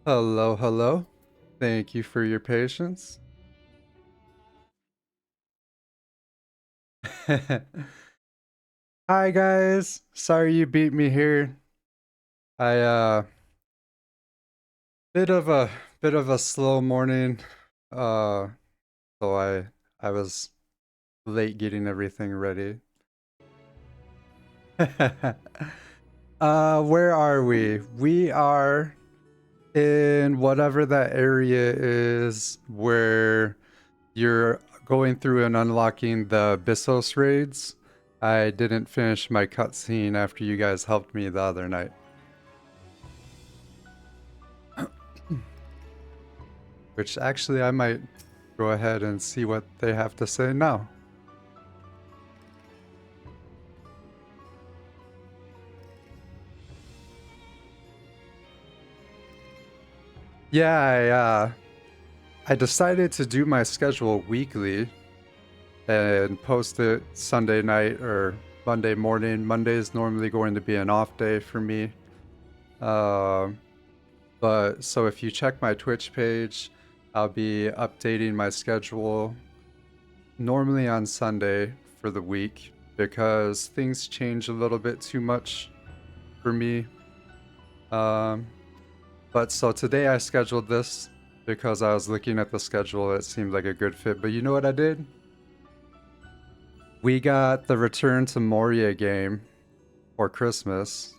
Hello, hello. Thank you for your patience. Hi guys. Sorry you beat me here. I bit of a bit of a slow morning. Uh so I was late getting everything ready. Where are we? We are in whatever that area is where you're going through and unlocking the Bissos raids. I didn't finish my cutscene after you guys helped me the other night. Which actually I might go ahead and see what they have to say now. Yeah, I decided to do my schedule weekly and post it Sunday night or Monday morning. Monday is normally going to be an off day for me. Uh, but so if you check my Twitch page, I'll be updating my schedule normally on Sunday for the week because things change a little bit too much for me. Um, but so today I scheduled this because I was looking at the schedule. It seemed like a good fit. But you know what I did? We got the Return to Moria game for Christmas.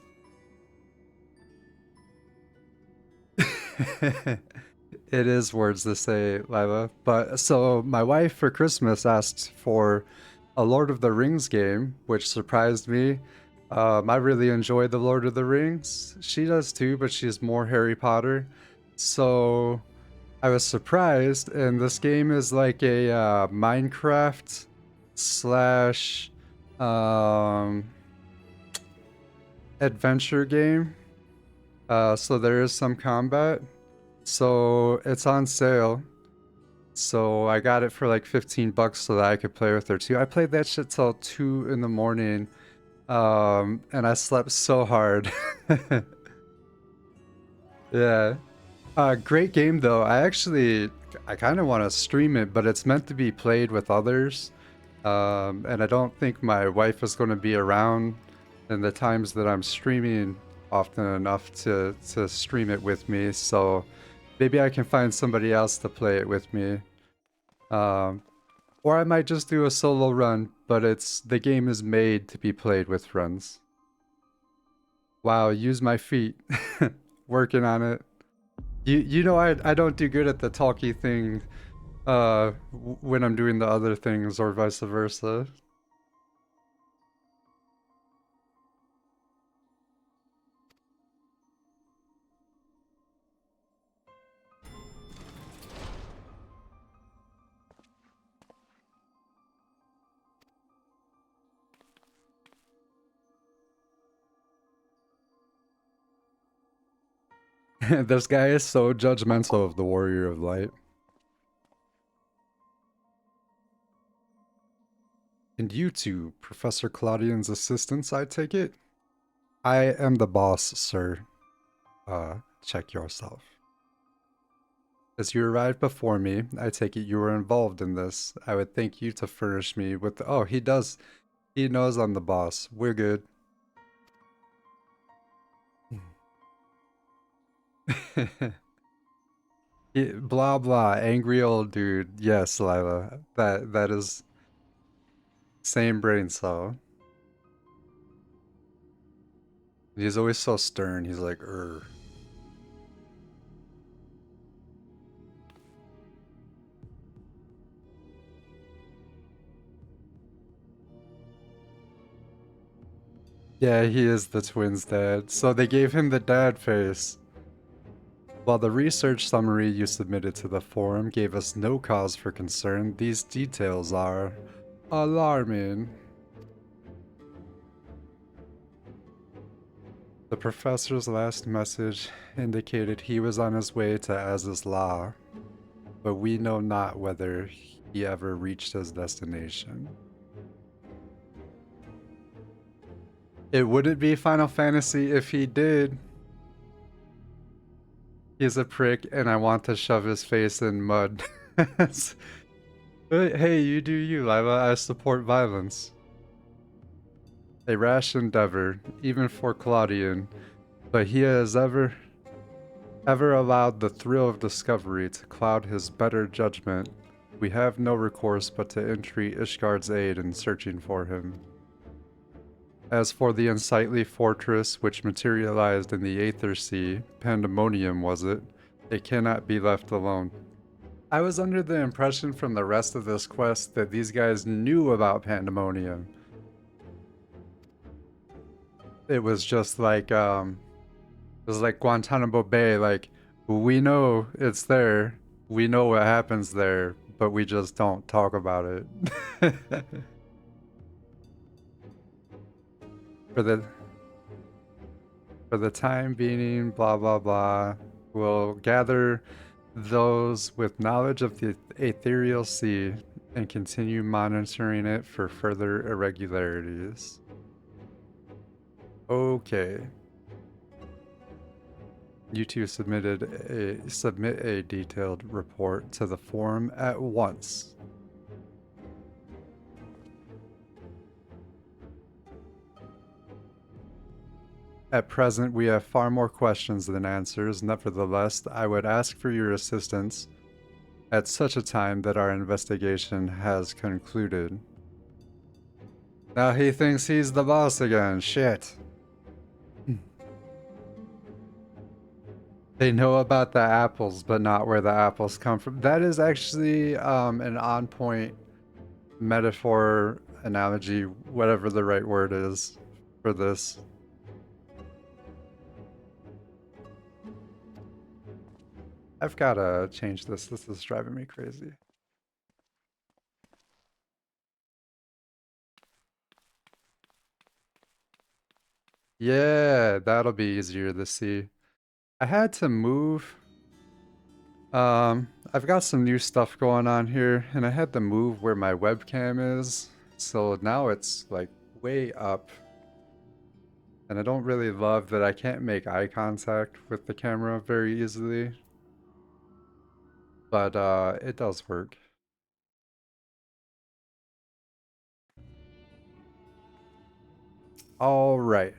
It is words to say, Lila. But so my wife for Christmas asked for a Lord of the Rings game, which surprised me. I really enjoy the Lord of the Rings. She does too, but she's more Harry Potter. So I was surprised, and this game is like a Minecraft slash um, adventure game. So there is some combat. So it's on sale. So I got it for like 15 bucks so that I could play with her too. I played that shit till 2 in the morning. And I slept so hard. Yeah. Great game though. I kind of want to stream it, but it's meant to be played with others. And I don't think my wife is going to be around in the times that I'm streaming often enough to stream it with me. So maybe I can find somebody else to play it with me. Um, or I might just do a solo run, but the game is made to be played with friends. Wow, use my feet. Working on it. You know I don't do good at the talky thing when I'm doing the other things or vice versa. This guy is so judgmental of the Warrior of Light. And you two, Professor Claudian's assistants, I take it? I am the boss, sir. Check yourself. As you arrived before me, I take it you were involved in this. I would thank you to furnish me with the— oh, he does. He knows I'm the boss. We're good. Blah blah, angry old dude. Yes, Lila. That is same brain cell. He's always so stern. He's like, Yeah, he is the twins' dad. So they gave him the dad face. While the research summary you submitted to the forum gave us no cause for concern, these details are alarming. The professor's last message indicated he was on his way to Az's Law, but we know not whether he ever reached his destination. It wouldn't be Final Fantasy if he did. He's a prick and I want to shove his face in mud. Hey, you do you, Lila. I support violence. A rash endeavor, even for Claudian, but he has ever allowed the thrill of discovery to cloud his better judgment. We have no recourse but to entreat Ishgard's aid in searching for him. As for the unsightly fortress which materialized in the Aether Sea, Pandemonium was it? It cannot be left alone. I was under the impression from the rest of this quest that these guys knew about Pandemonium. It was just like, it was like Guantanamo Bay, like, we know it's there, we know what happens there, but we just don't talk about it. For the time being, blah blah blah. We'll gather those with knowledge of the ethereal sea and continue monitoring it for further irregularities. Okay. You two submit a detailed report to the forum at once. At present, we have far more questions than answers. Nevertheless, I would ask for your assistance at such a time that our investigation has concluded. Now he thinks he's the boss again. Shit. They know about the apples, but not where the apples come from. That is actually an on-point metaphor, analogy, whatever the right word is for this. I've gotta change this. This is driving me crazy. Yeah, that'll be easier to see. I had to move. I've got some new stuff going on here, and I had to move where my webcam is. So now it's like way up. And I don't really love that I can't make eye contact with the camera very easily. But it does work. All right.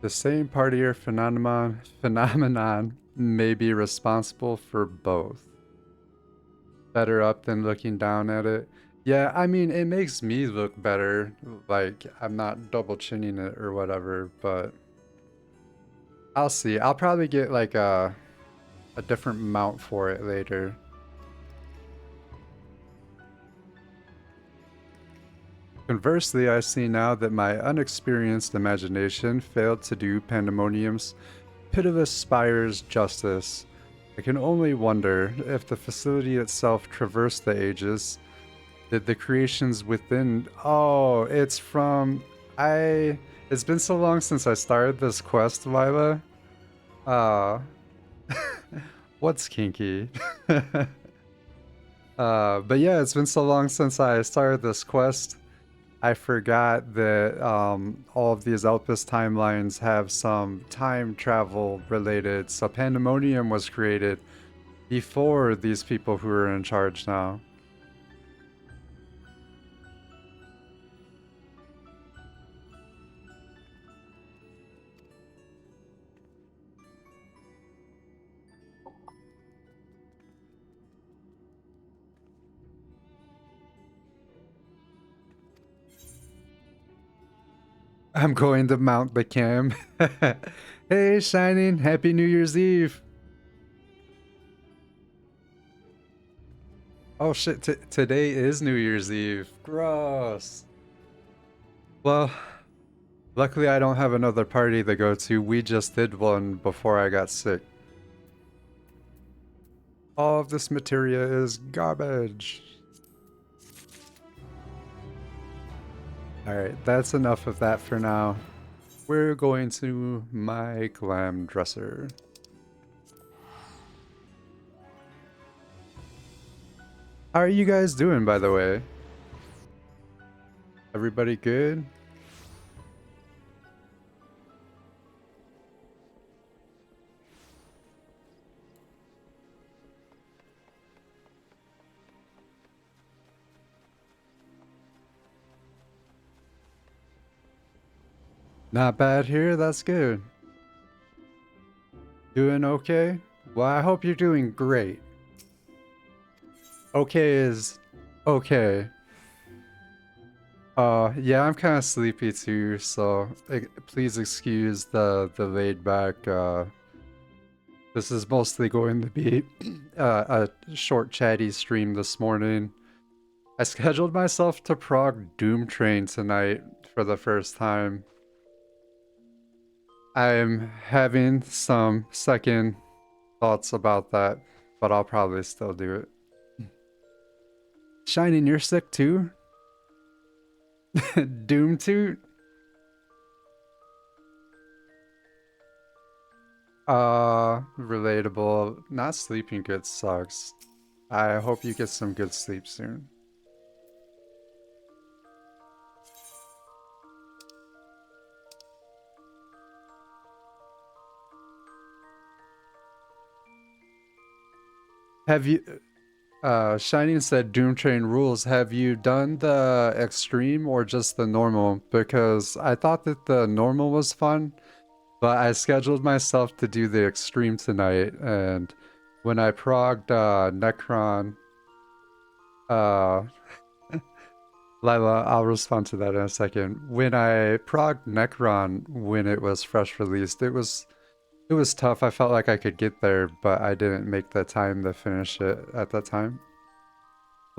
The same partier phenomenon may be responsible for both. Better up than looking down at it. Yeah, I mean, it makes me look better. Like, I'm not double chinning it or whatever, but I'll see. I'll probably get like a different mount for it later. Conversely, I see now that my unexperienced imagination failed to do Pandemonium's pitiless spires justice. I can only wonder if the facility itself traversed the ages. Did the creations within... Oh, it's from... It's been so long since I started this quest, Lila. What's kinky? But yeah, it's been so long since I started this quest. I forgot that all of these Elpis timelines have some time travel related. So Pandemonium was created before these people who are in charge now. I'm going to mount the cam. Hey, Shining, happy New Year's Eve. Oh shit, today is New Year's Eve. Gross. Well, luckily I don't have another party to go to. We just did one before I got sick. All of this materia is garbage. Alright, that's enough of that for now. we're going to my glam dresser. How are you guys doing, by the way? Everybody good? Not bad here, that's good. Doing okay? Well, I hope you're doing great. Okay is okay. Yeah, I'm kind of sleepy too, so please excuse the laid back. This is mostly going to be a short chatty stream this morning. I scheduled myself to prog Doom Train tonight for the first time. I'm having some second thoughts about that, but I'll probably still do it. Shining, you're sick too? Doom Toot? Relatable. Not sleeping good sucks. I hope you get some good sleep soon. Have you, Shining said Doom Train rules. Have you done the extreme or just the normal? Because I thought that the normal was fun, but I scheduled myself to do the extreme tonight, and when I progged Necron, uh, Lila, I'll respond to that in a second. When I progged Necron when it was fresh released, it was tough. I felt like I could get there, but I didn't make the time to finish it at that time.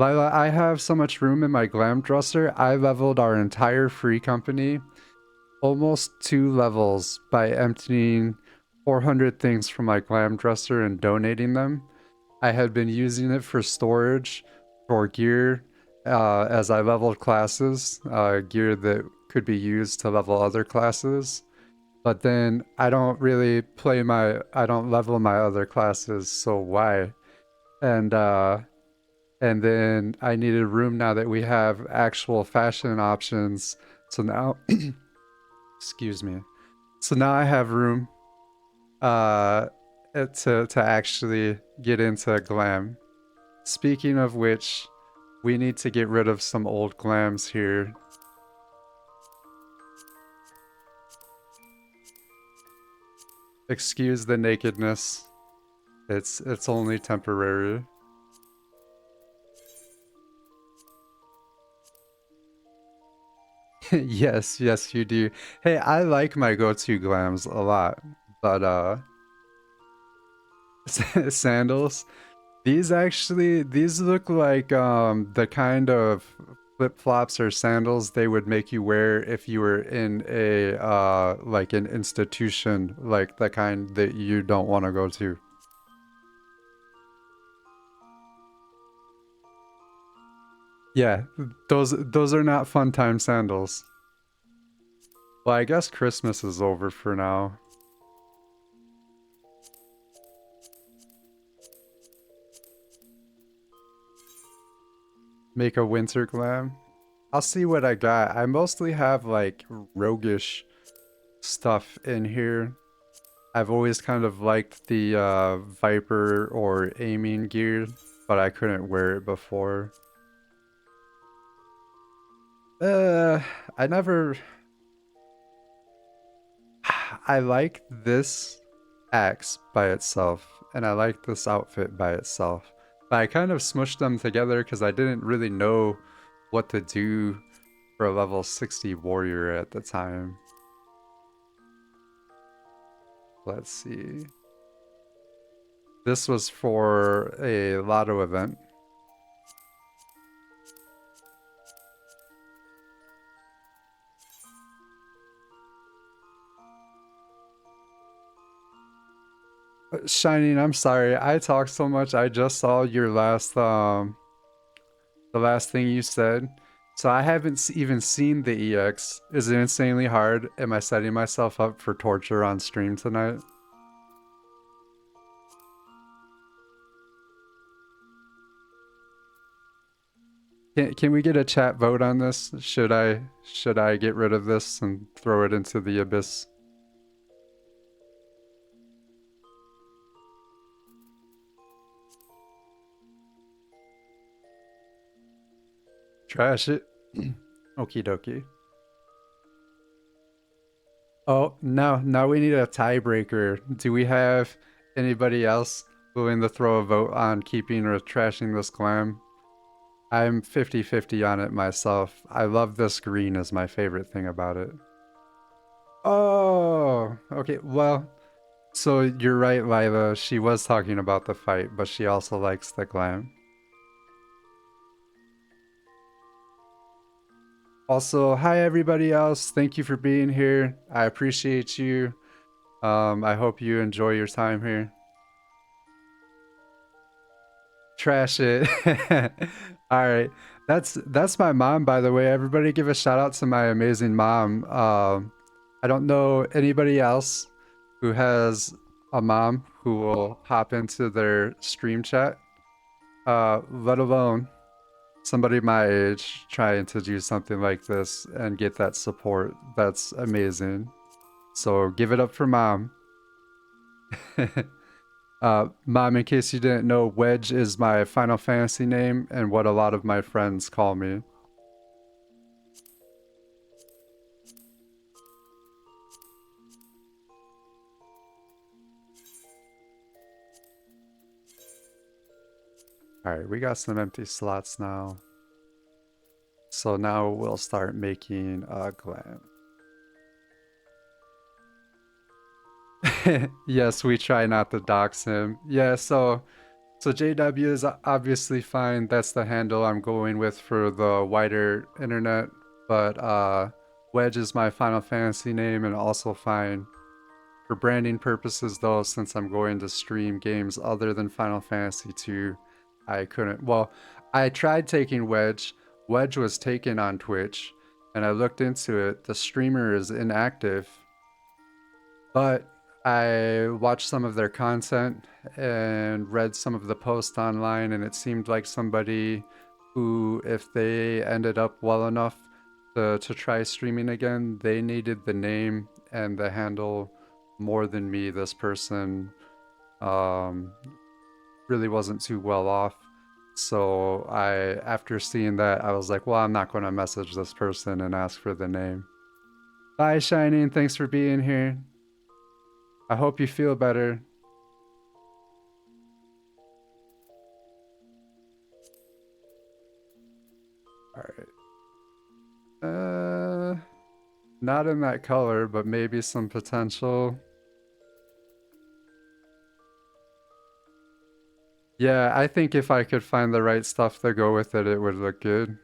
Lila, I have so much room in my glam dresser. I leveled our entire free company almost 2 levels by emptying 400 things from my glam dresser and donating them. I had been using it for storage, for gear, as I leveled classes, gear that could be used to level other classes. But then I don't level my other classes, so why? And and then I needed room now that we have actual fashion options. So now, excuse me. So now I have room uh to actually get into glam. Speaking of which, we need to get rid of some old glams here. Excuse the nakedness. It's only temporary. Yes, yes you do. Hey, I like my go-to glams a lot, but sandals. These look like the kind of flip-flops or sandals they would make you wear if you were in a like an institution, like the kind that you don't want to go to. Yeah, those are not fun time sandals. Well, I guess Christmas is over for now. Make a winter glam. I'll see what I got. I mostly have like roguish stuff in here. I've always kind of liked the Viper or aiming gear, but I couldn't wear it before. Uh, I never. I like this axe by itself, and I like this outfit by itself. But I kind of smushed them together because I didn't really know what to do for a level 60 warrior at the time. Let's see. This was for a lotto event. Shining, I'm sorry. I talked so much. I just saw your last the last thing you said. So I haven't even seen the EX. Is it insanely hard? Am I setting myself up for torture on stream tonight? Can we get a chat vote on this? Should I get rid of this and throw it into the abyss? Trash it. Okie dokie. Oh, now we need a tiebreaker. Do we have anybody else willing to throw a vote on keeping or trashing this glam? I'm 50-50 on it myself. I love this green is my favorite thing about it. Oh, okay. Well, so you're right, Lila. She was talking about the fight, but she also likes the glam. Also, hi everybody else. Thank you for being here. I appreciate you. I hope you enjoy your time here. Trash it. All right. That's my mom, by the way. Everybody give a shout out to my amazing mom. I don't know anybody else who has a mom who will hop into their stream chat, let alone somebody my age trying to do something like this and get that support. That's amazing. So give it up for mom. Mom, in case you didn't know, Wedge is my Final Fantasy name and what a lot of my friends call me. Alright, we got some empty slots now. So now we'll start making a glam. Yes, we try not to dox him. Yeah, so JW is obviously fine. That's the handle I'm going with for the wider internet. But Wedge is my Final Fantasy name and also fine. For branding purposes though, since I'm going to stream games other than Final Fantasy 2, I couldn't. Well, I tried taking Wedge. Wedge was taken on Twitch, and I looked into it. The streamer is inactive, but I watched some of their content and read some of the posts online, and it seemed like somebody who, if they ended up well enough to try streaming again, they needed the name and the handle more than me. This person um, really wasn't too well off. So after seeing that, I was like, well, I'm not going to message this person and ask for the name. Bye, Shining. Thanks for being here. I hope you feel better. All right. Not in that color, but maybe some potential. Yeah, I think if I could find the right stuff to go with it, it would look good.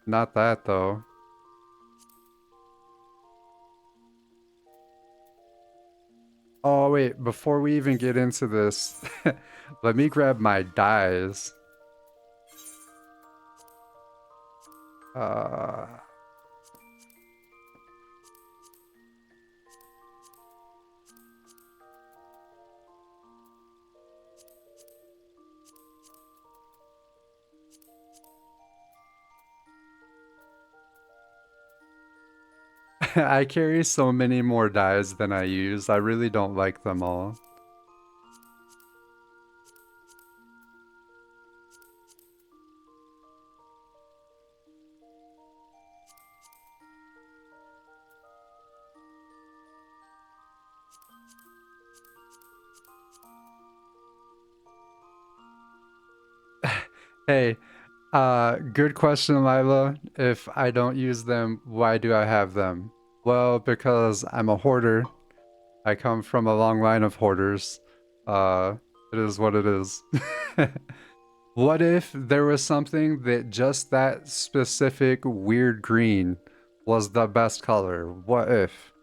Not that though. Oh wait, before we even get into this, let me grab my dyes. Uh, I carry so many more dyes than I use. I really don't like them all. Hey, good question, Lila. If I don't use them, why do I have them? Well, because I'm a hoarder. I come from a long line of hoarders. Uh, it is what it is. What if there was something that just that specific weird green was the best color? What if?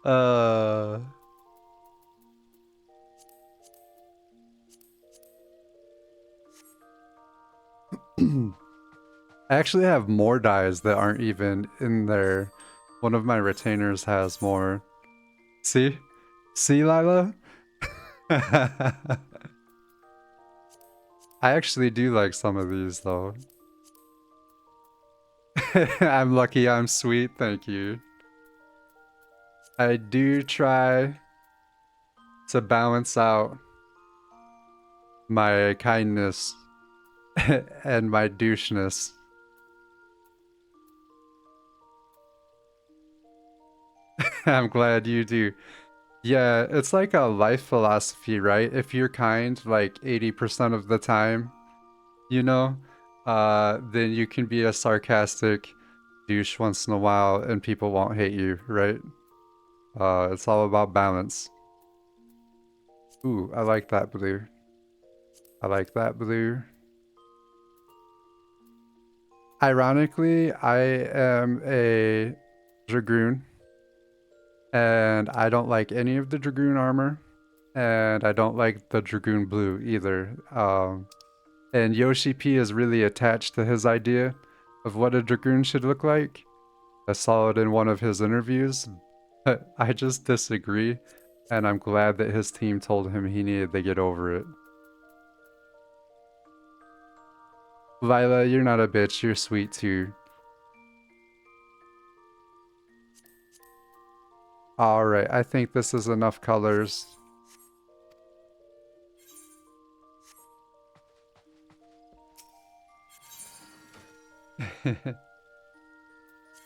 uh I actually have more dyes that aren't even in there. One of my retainers has more. See? See, Lila? I actually do like some of these, though. I'm lucky I'm sweet, thank you. I do try to balance out my kindness and my doucheness. I'm glad you do. Yeah, it's like a life philosophy, right? If you're kind like 80% of the time, you know, then you can be a sarcastic douche once in a while and people won't hate you, right? It's all about balance. Ooh, I like that blue. I like that blue. Ironically, I am a Dragoon, and I don't like any of the Dragoon armor, and I don't like the Dragoon blue either. And Yoshi P is really attached to his idea of what a Dragoon should look like. I saw it in one of his interviews, but I just disagree, and I'm glad that his team told him he needed to get over it. Lila, you're not a bitch, you're sweet too. Alright, I think this is enough colors.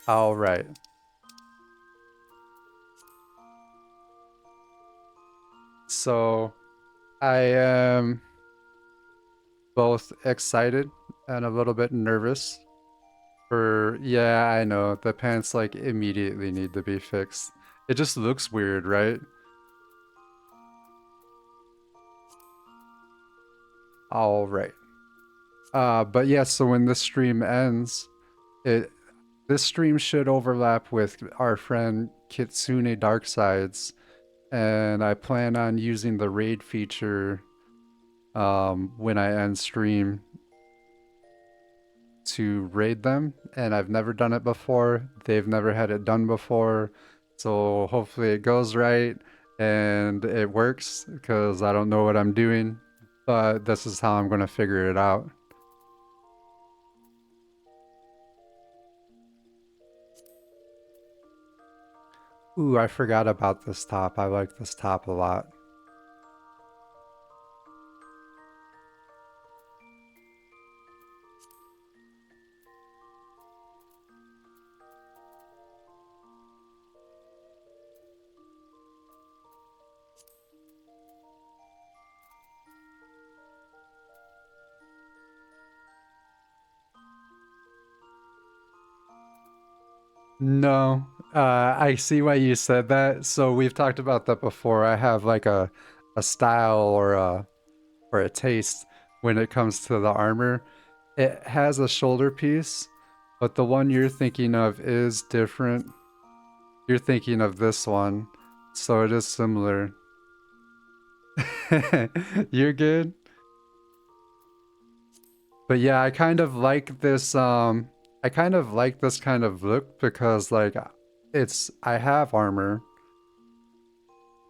Alright. So, I am both excited and a little bit nervous for, yeah, I know, the pants like immediately need to be fixed. It just looks weird, right? Alright. But yeah, so when this stream ends, it this stream should overlap with our friend Kitsune Darksides, and I plan on using the raid feature when I end stream to raid them, and I've never done it before. They've never had it done before, so hopefully it goes right and it works because I don't know what I'm doing, but this is how I'm gonna figure it out. Ooh, I forgot about this top. I like this top a lot. No, I see why you said that. So we've talked about that before. I have like a style or a taste when it comes to the armor. It has a shoulder piece, but the one you're thinking of is different. You're thinking of this one, so it is similar. You're good. But yeah, I kind of like this I kind of like this kind of look because like it's I have armor,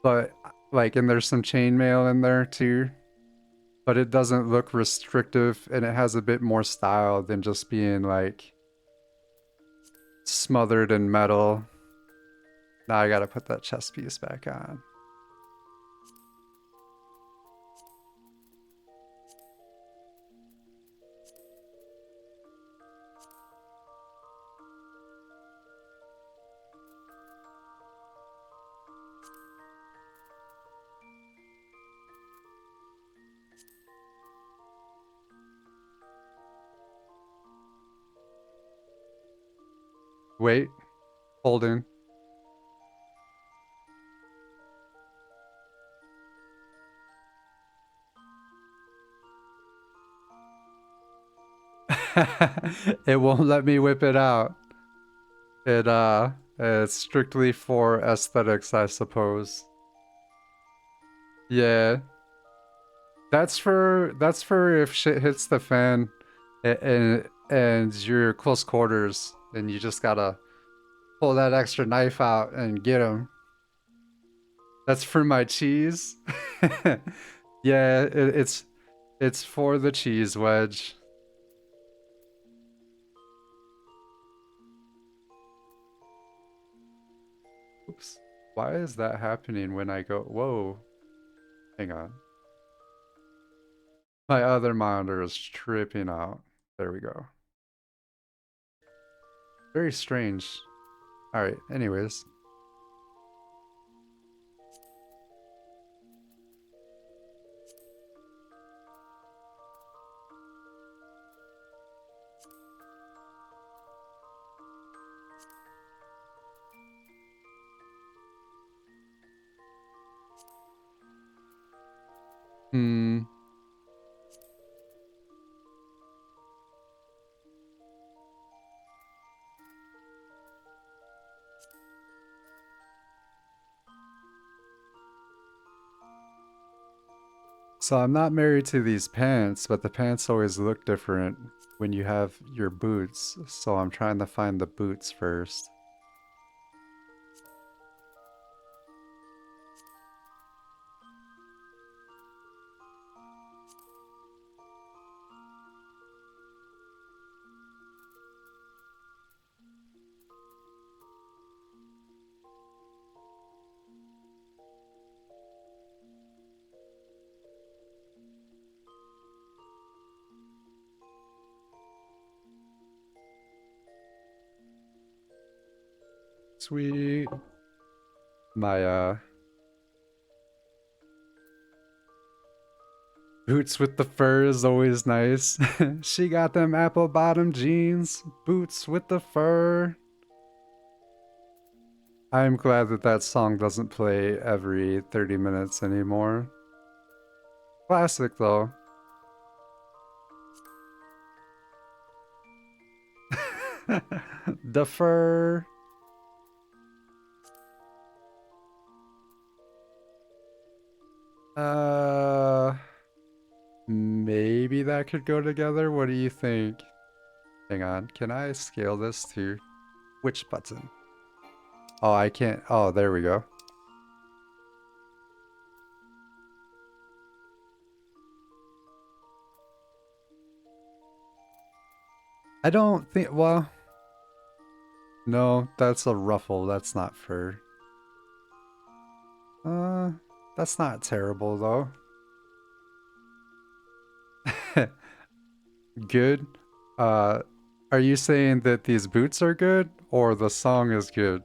but like and there's some chainmail in there too, but it doesn't look restrictive and it has a bit more style than just being like smothered in metal. Now I gotta put that chest piece back on. Wait, holding. It won't let me whip it out. It's strictly for aesthetics, I suppose. Yeah. That's for if shit hits the fan And you're close quarters, and you just gotta pull that extra knife out and get him. That's for my cheese. Yeah, it's for the cheese wedge. Oops. Why is that happening when I go? Whoa, hang on. My other monitor is tripping out. There we go. Very strange. All right. Anyways. Hmm. So I'm not married to these pants, but the pants always look different when you have your boots. So I'm trying to find the boots first. Sweet. My boots with the fur is always nice. She got them apple bottom jeans, boots with the fur. I'm glad that that song doesn't play every 30 minutes anymore. Classic though. The fur. Uh, maybe that could go together. What do you think? Hang on. Can I scale this to which button? Oh, I can't. Oh, there we go. I don't think, well, no, that's a ruffle. That's not fur. Uh, that's not terrible though. Good. Uh, are you saying that these boots are good or the song is good?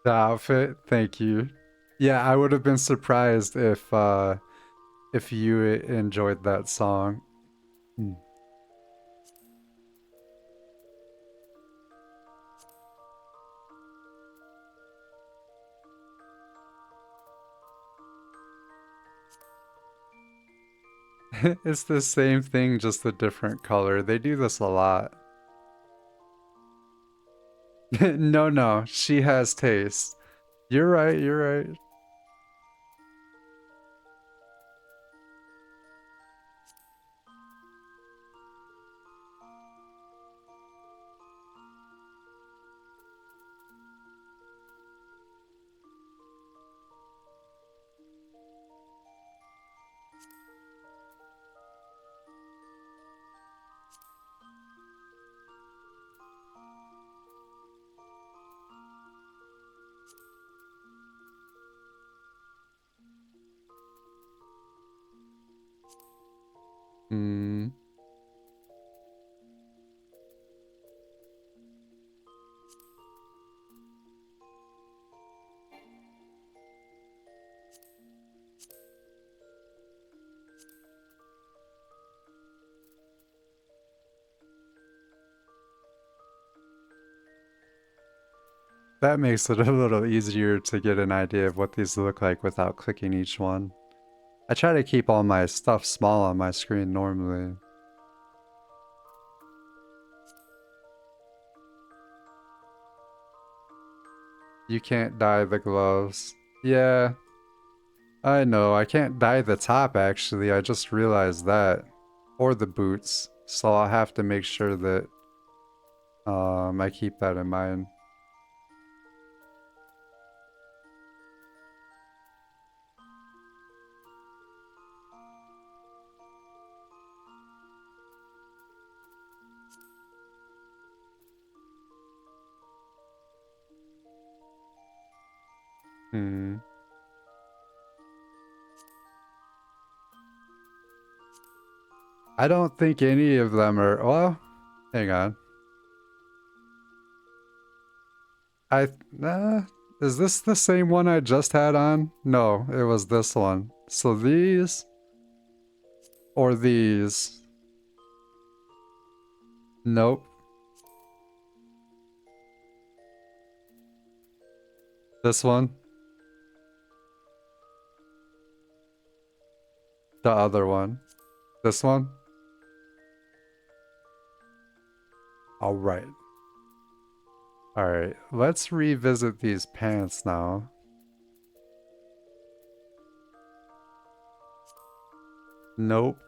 The outfit, thank you. Yeah, I would have been surprised if you enjoyed that song. Hmm. It's the same thing, just a different color. They do this a lot. No, no, she has taste. You're right, you're right. Hmm. That makes it a little easier to get an idea of what these look like without clicking each one. I try to keep all my stuff small on my screen normally. You can't dye the gloves. Yeah, I know. I can't dye the top, actually. I just realized that. Or the boots. So I'll have to make sure that I keep that in mind. Hmm. I don't think any of them are... Well, hang on. I... is this the same one I just had on? No, it was this one. So these or these? Nope. This one? The other one? This one? Alright. Alright, let's revisit these pants now. Nope.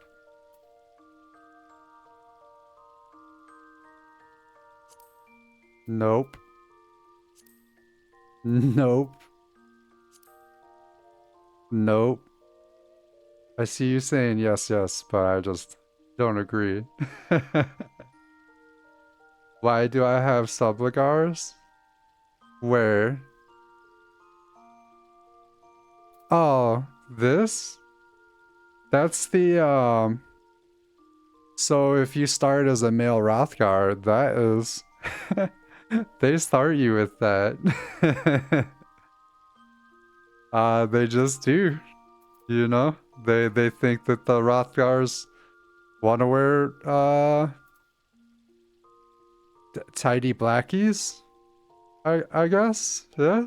Nope. Nope. Nope. I see you saying yes, yes, but I just don't agree. Why do I have subligars? Where? Oh, this? That's the, so if you start as a male Hrothgar, that is... They start you with that. They just do, you know? They think that the Hrothgars want to wear, tidy blackies? I guess, yeah?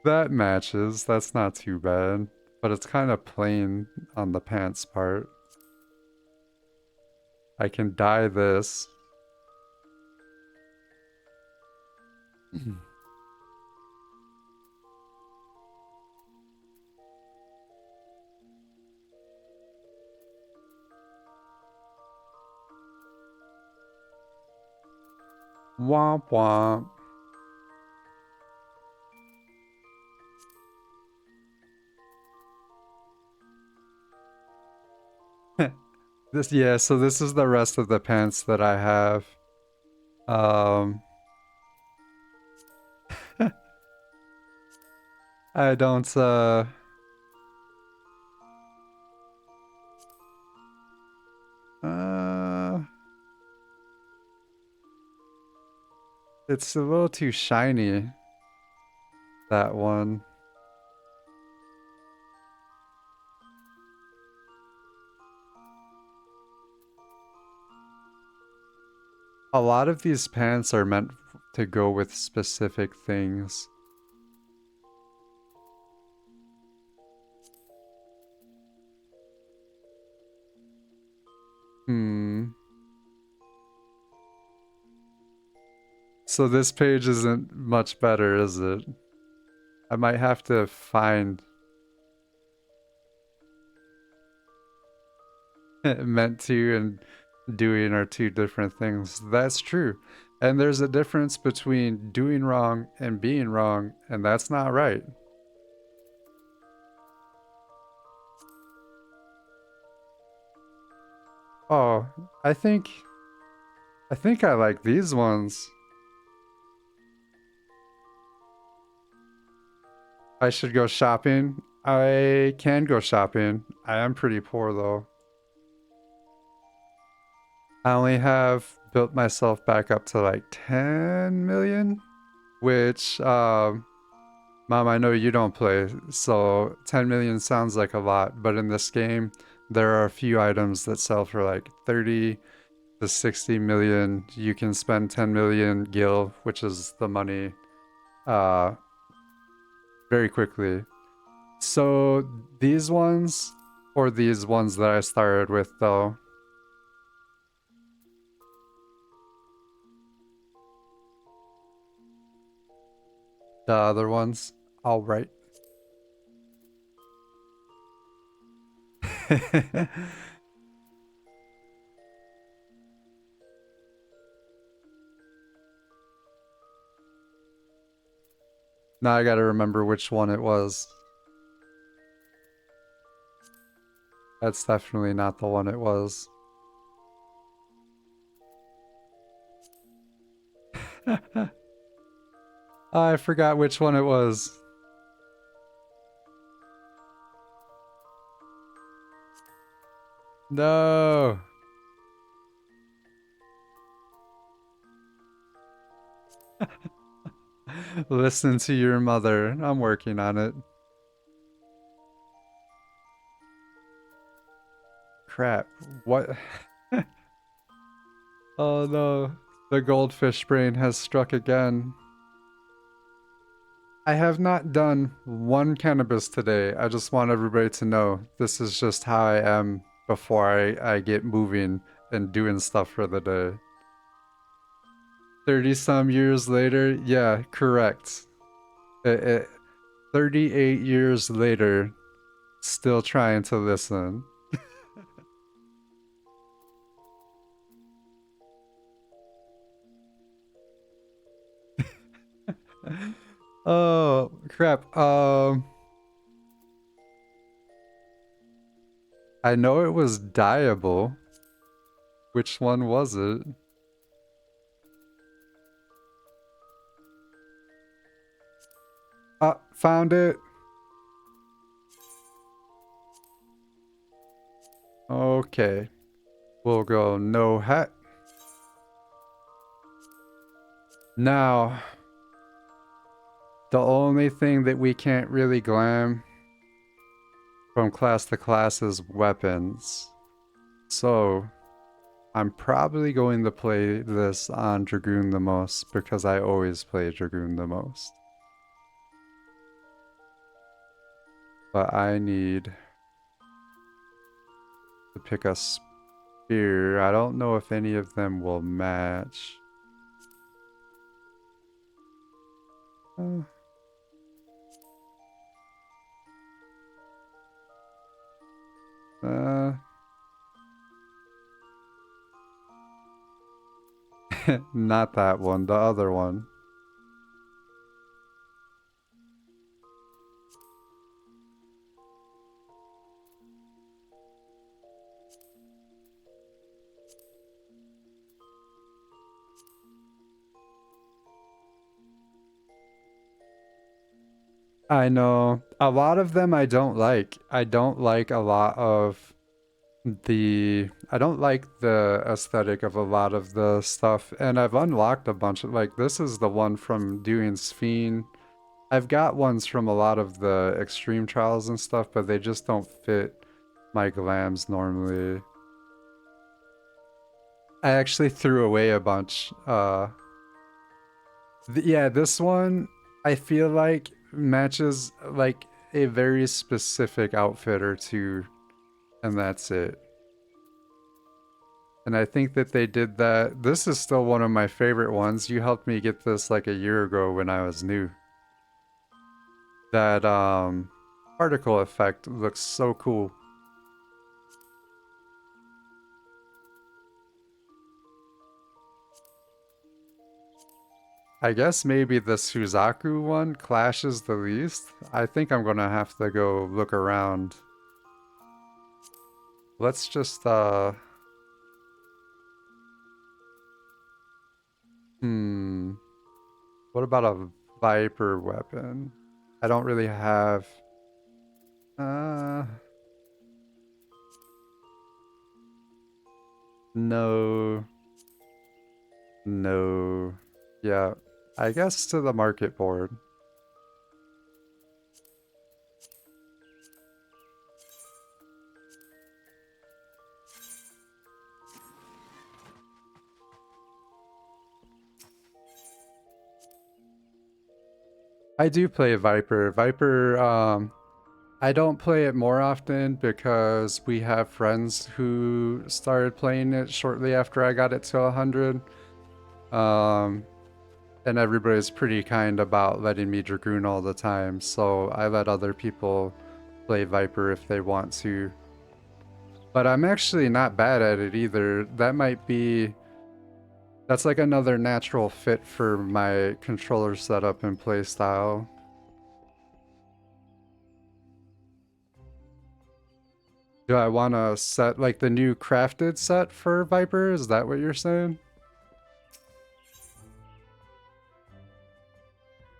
That matches, that's not too bad. But it's kind of plain on the pants part. I can dye this. Womp womp. This, yeah, so this is the rest of the pants that I have. Um, I don't, uh, it's a little too shiny, that one. A lot of these pants are meant to go with specific things. Hmm. So this page isn't much better, is it? I might have to find meant to and doing are two different things. That's true. And there's a difference between doing wrong and being wrong, and that's not right. Oh, I think I like these ones. I should go shopping. I can go shopping. I am pretty poor though. I only have built myself back up to like 10 million, which Mom, I know you don't play, so 10 million sounds like a lot, but in this game, there are a few items that sell for like 30 to 60 million. You can spend 10 million gil, which is the money, uh, very quickly. So these ones, or these ones that I started with though, The other ones. All right. Now I gotta remember which one it was. That's definitely not the one it was. I forgot which one it was. No. Listen to your mother. I'm working on it. Crap. What? Oh no. The goldfish brain has struck again. I have not done one cannabis today. I just want everybody to know this is just how I am before I get moving and doing stuff for the day. 30 some years later, yeah, correct. 38 years later, still trying to listen. Oh, crap. I know it was Diable. Which one was it? Found it. Okay. We'll go no hat. Now, the only thing that we can't really glam from class to class is weapons. So, I'm probably going to play this on Dragoon the most because I always play Dragoon the most. But I need to pick a spear. I don't know if any of them will match. Uh, uh, not that one, the other one. I know. A lot of them I don't like. I don't like a lot of I don't like the aesthetic of a lot of the stuff, and I've unlocked a bunch of, like, this is the one from doing Sphene. I've got ones from a lot of the extreme trials and stuff, but they just don't fit my glams normally. I actually threw away a bunch. Yeah, this one I feel like matches like a very specific outfit or two, and that's it. And I think that they did that. This is still one of my favorite ones. You helped me get this like a year ago when I was new. That particle effect looks so cool. I guess maybe the Suzaku one clashes the least. I think I'm gonna have to go look around. Let's just hmm. What about a Viper weapon? I don't really have uh no. No. Yeah. I guess to the market board. I do play Viper. Viper, I don't play it more often because we have friends who started playing it shortly after I got it to 100. Um, And everybody's pretty kind about letting me Dragoon all the time, so I let other people play Viper if they want to. But I'm actually not bad at it either. That might be... That's like another natural fit for my controller setup and playstyle. Do I want to set like the new crafted set for Viper? Is that what you're saying?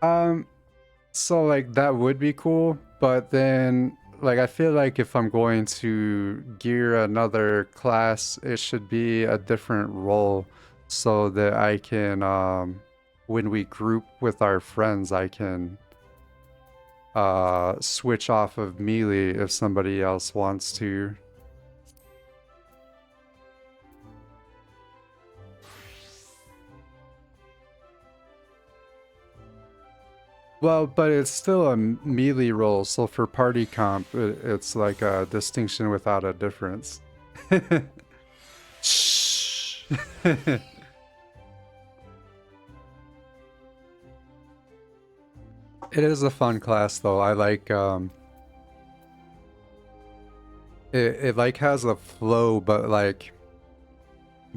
Um, so like that would be cool, but then like I feel like if I'm going to gear another class, it should be a different role so that I can when we group with our friends, I can switch off of melee if somebody else wants to. Well, but it's still a melee role, so for party comp, it's like a distinction without a difference. Shh. It is a fun class though. I like it like has a flow, but like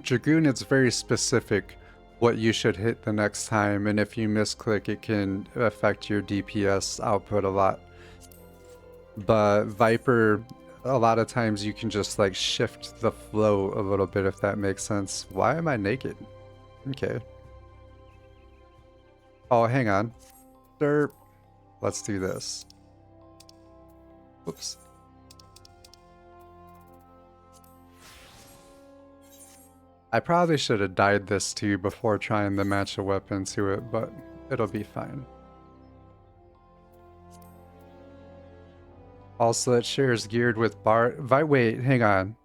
Dragoon, it's very specific what you should hit the next time, and if you misclick, it can affect your DPS output a lot. But Viper, a lot of times you can just like shift the flow a little bit, if that makes sense. Why am I naked? Okay. Oh, hang on. Derp. Let's do this. Whoops. I probably should have dyed this too before trying to match a weapon to it, but it'll be fine. Also, it shares geared with Bard. Wait, hang on.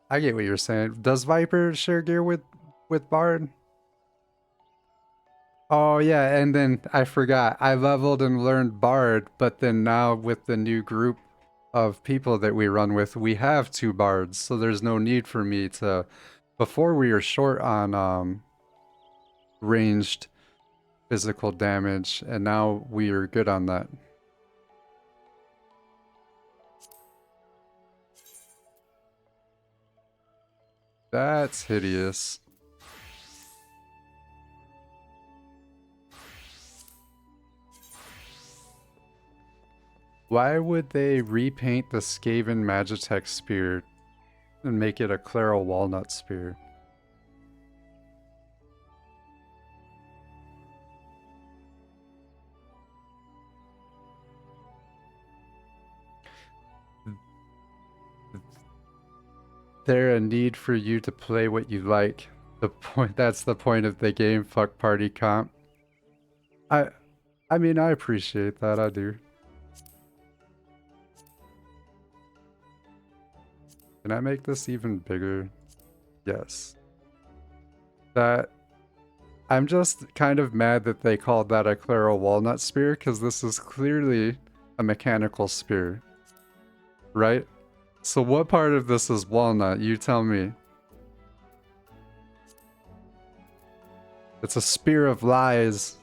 I get what you're saying. Does Viper share gear with Bard? Oh yeah, and then I forgot. I leveled and learned Bard, but then now with the new group of people that we run with, we have two Bards, so there's no need for me to... Before we were short on ranged physical damage, and now we are good on that. That's hideous. Why would they repaint the Skaven Magitech spear and make it a Claro Walnut spear? There a need for you to play what you like. That's the point of the game, fuck party comp. I I mean I appreciate that, I do. Can I make this even bigger? Yes. That I'm just kind of mad that they called that a Claro Walnut spear, because this is clearly a mechanical spear. Right? So what part of this is walnut? You tell me. It's a spear of lies.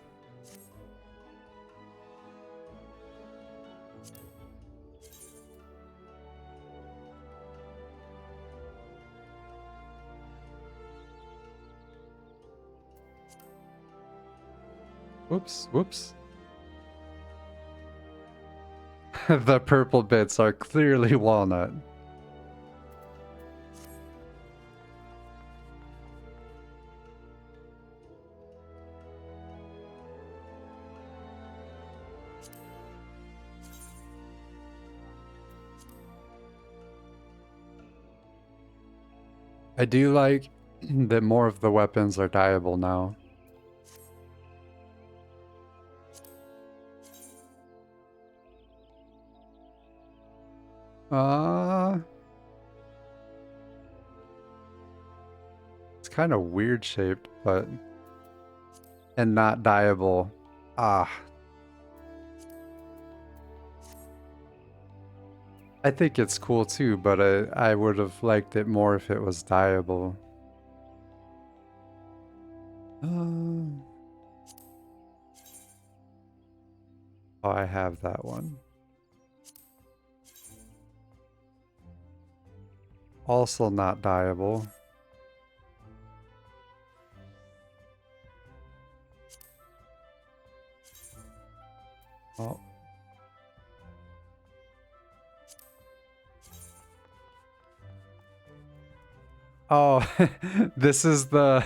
Whoops, whoops. The purple bits are clearly walnut. I do like that more of the weapons are dyeable now. It's kind of weird shaped, but... And not dyeable. Ah. I think it's cool too, but I would have liked it more if it was dyeable. Oh, I have that one. Also not dyeable. Oh. Oh, this is the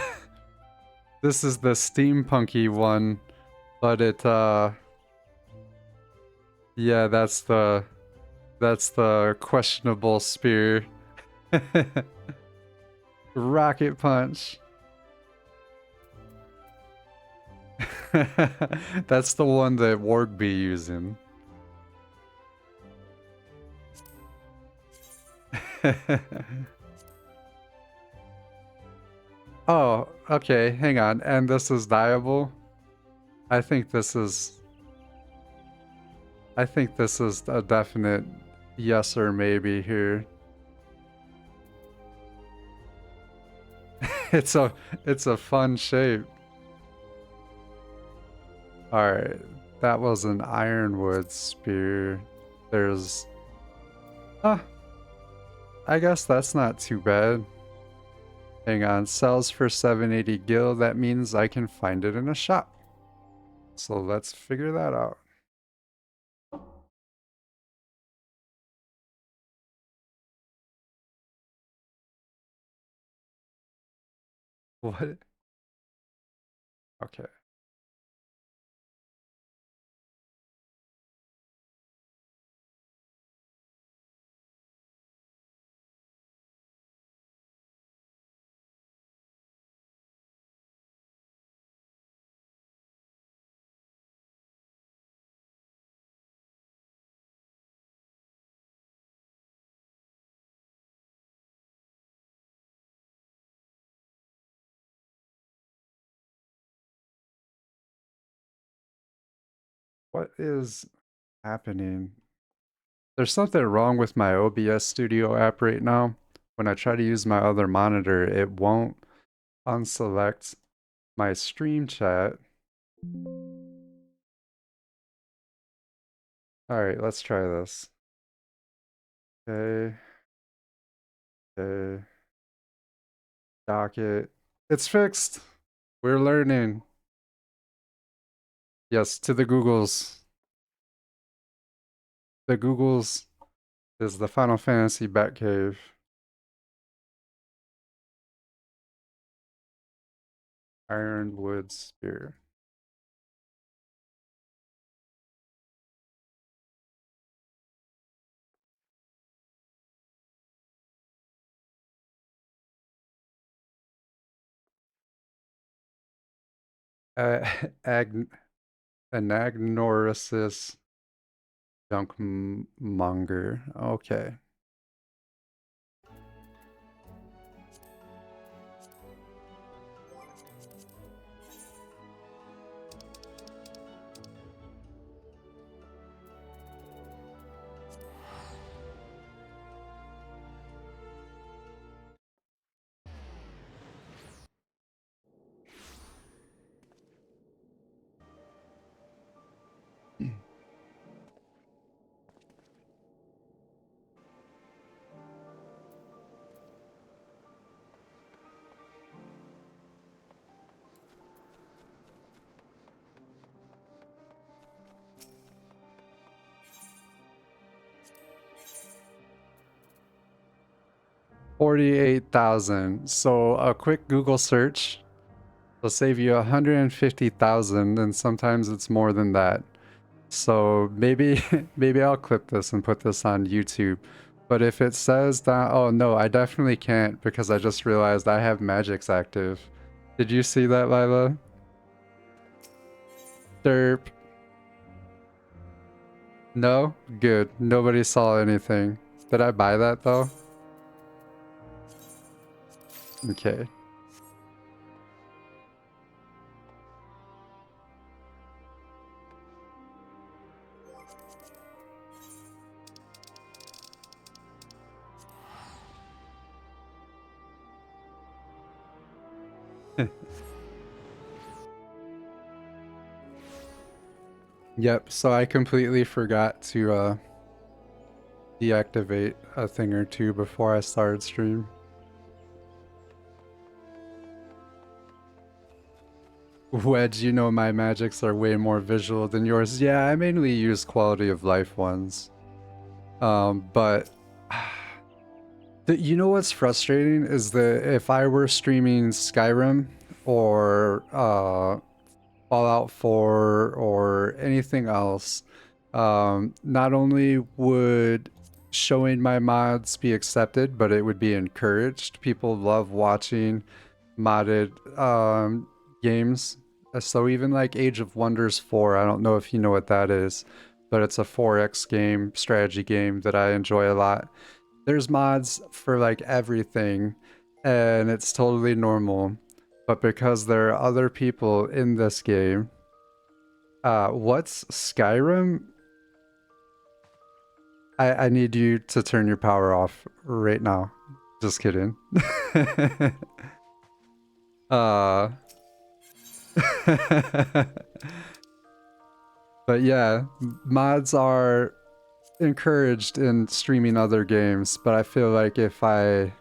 this is the steampunky one, but it yeah, that's the questionable spear. Rocket punch. That's the one that Warg be using. Oh, okay, hang on. And this is dyeable? I think this is a definite yes or maybe here. it's a it's a fun shape. Alright. That was an ironwood spear. There's I guess that's not too bad. Hang on, sells for 780 gil. That means I can find it in a shop. So let's figure that out. What? Okay. What is happening? There's something wrong with my OBS Studio app right now. When I try to use my other monitor, it won't unselect my stream chat. All right, let's try this. Okay. Okay. Docket. It's fixed. We're learning. Yes, to the Googles. The Googles is the Final Fantasy Batcave. Ironwood Spear. Uh, Ag Anagnorisis Junkmonger. Okay. $48,000. So a quick Google search will save you 150,000, and sometimes it's more than that. So maybe maybe I'll clip this and put this on YouTube. But if it says that, oh no, I definitely can't because I just realized I have magics active. Did you see that, Lila? Derp. No? Good. Nobody saw anything. Did I buy that though? Okay. Yep, so I completely forgot to deactivate a thing or two before I started stream. Wedge, you know my magics are way more visual than yours. Yeah, I mainly use quality of life ones. But you know what's frustrating is that if I were streaming Skyrim or Fallout 4 or anything else, not only would showing my mods be accepted, but it would be encouraged. People love watching modded games. So even like Age of Wonders 4, I don't know if you know what that is, but it's a 4X game, strategy game that I enjoy a lot. There's mods for like everything, and it's totally normal. But because there are other people in this game, what's Skyrim? I need you to turn your power off right now. Just kidding. uh but yeah, mods are encouraged in streaming other games, but I feel like if I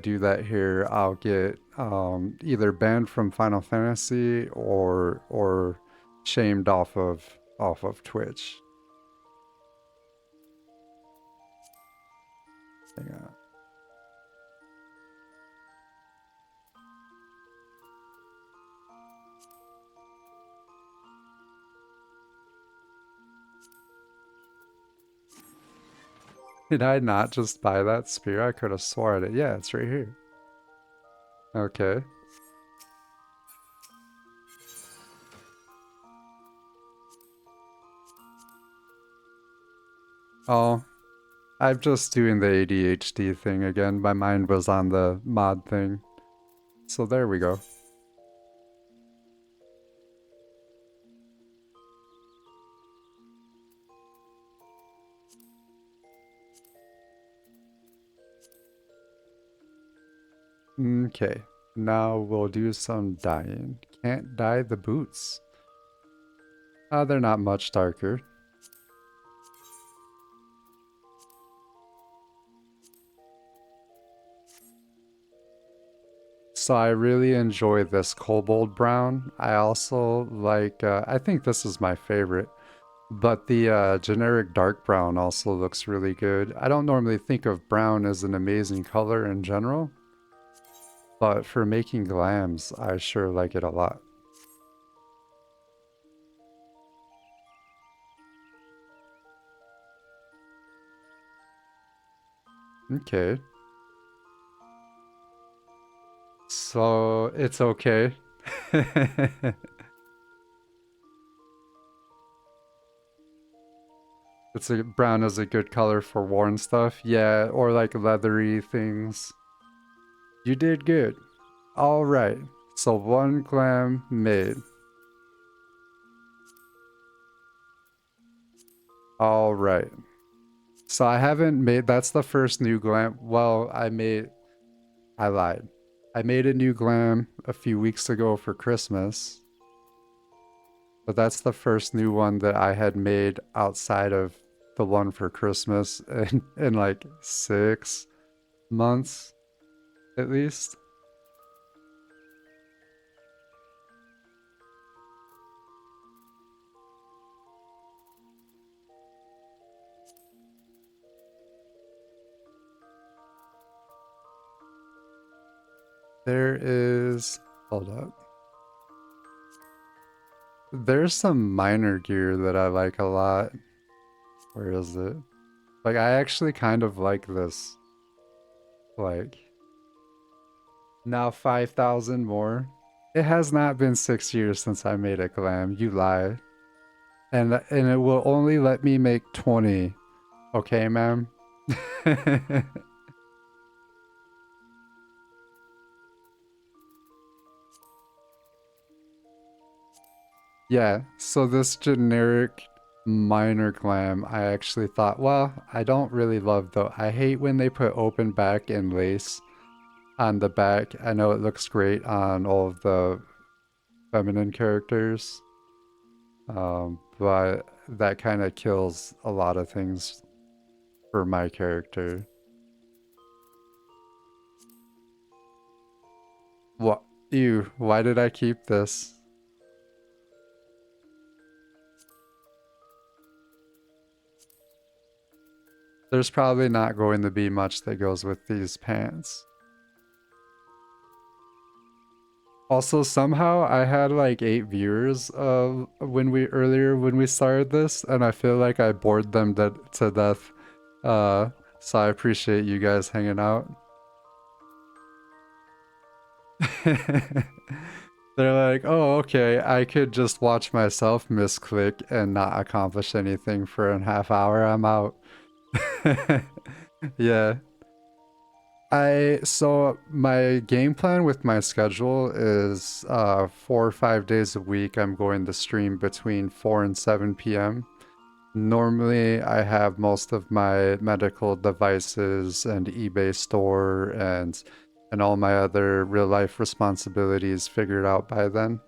do that here, I'll get either banned from Final Fantasy or shamed off of Twitch. Hang on. Did I not just buy that spear? I could have sworn it. Yeah, it's right here. Okay. Oh, I'm just doing the ADHD thing again. My mind was on the mod thing. So there we go. Okay. Now we'll do some dyeing. Can't dye the boots. They're not much darker. So I really enjoy this cobalt brown. I also like, I think this is my favorite, but the generic dark brown also looks really good. I don't normally think of brown as an amazing color in general, but for making glams, I sure like it a lot. Okay. So it's okay. It's a brown is a good color for worn stuff. Yeah, or like leathery things. You did good. All right. So one glam made. All right. So I haven't made, that's the first new glam. Well, I lied. I made a new glam a few weeks ago for Christmas, but that's the first new one that I had made outside of the one for Christmas in like 6 months at least. There is, hold up. There's some minor gear that I like a lot. Where is it? Like, I actually kind of like this. Like, now 5,000 more. It has not been 6 years since I made a glam. You lie. And it will only let me make 20. Okay, ma'am? Yeah, so this generic minor glam, I actually thought, well, I don't really love though. I hate when they put open back and lace on the back. I know it looks great on all of the feminine characters. but that kind of kills a lot of things for my character. What? Ew, why did I keep this? There's probably not going to be much that goes with these pants. Also, somehow I had like 8 viewers when we started this, and I feel like I bored them to death. Uh, so I appreciate you guys hanging out. They're like, oh, okay, I could just watch myself misclick and not accomplish anything for a half hour. I'm out. Yeah. So my game plan with my schedule is 4 or 5 days a week I'm going to stream between 4 and 7 p.m. Normally I have most of my medical devices and eBay store and all my other real life responsibilities figured out by then.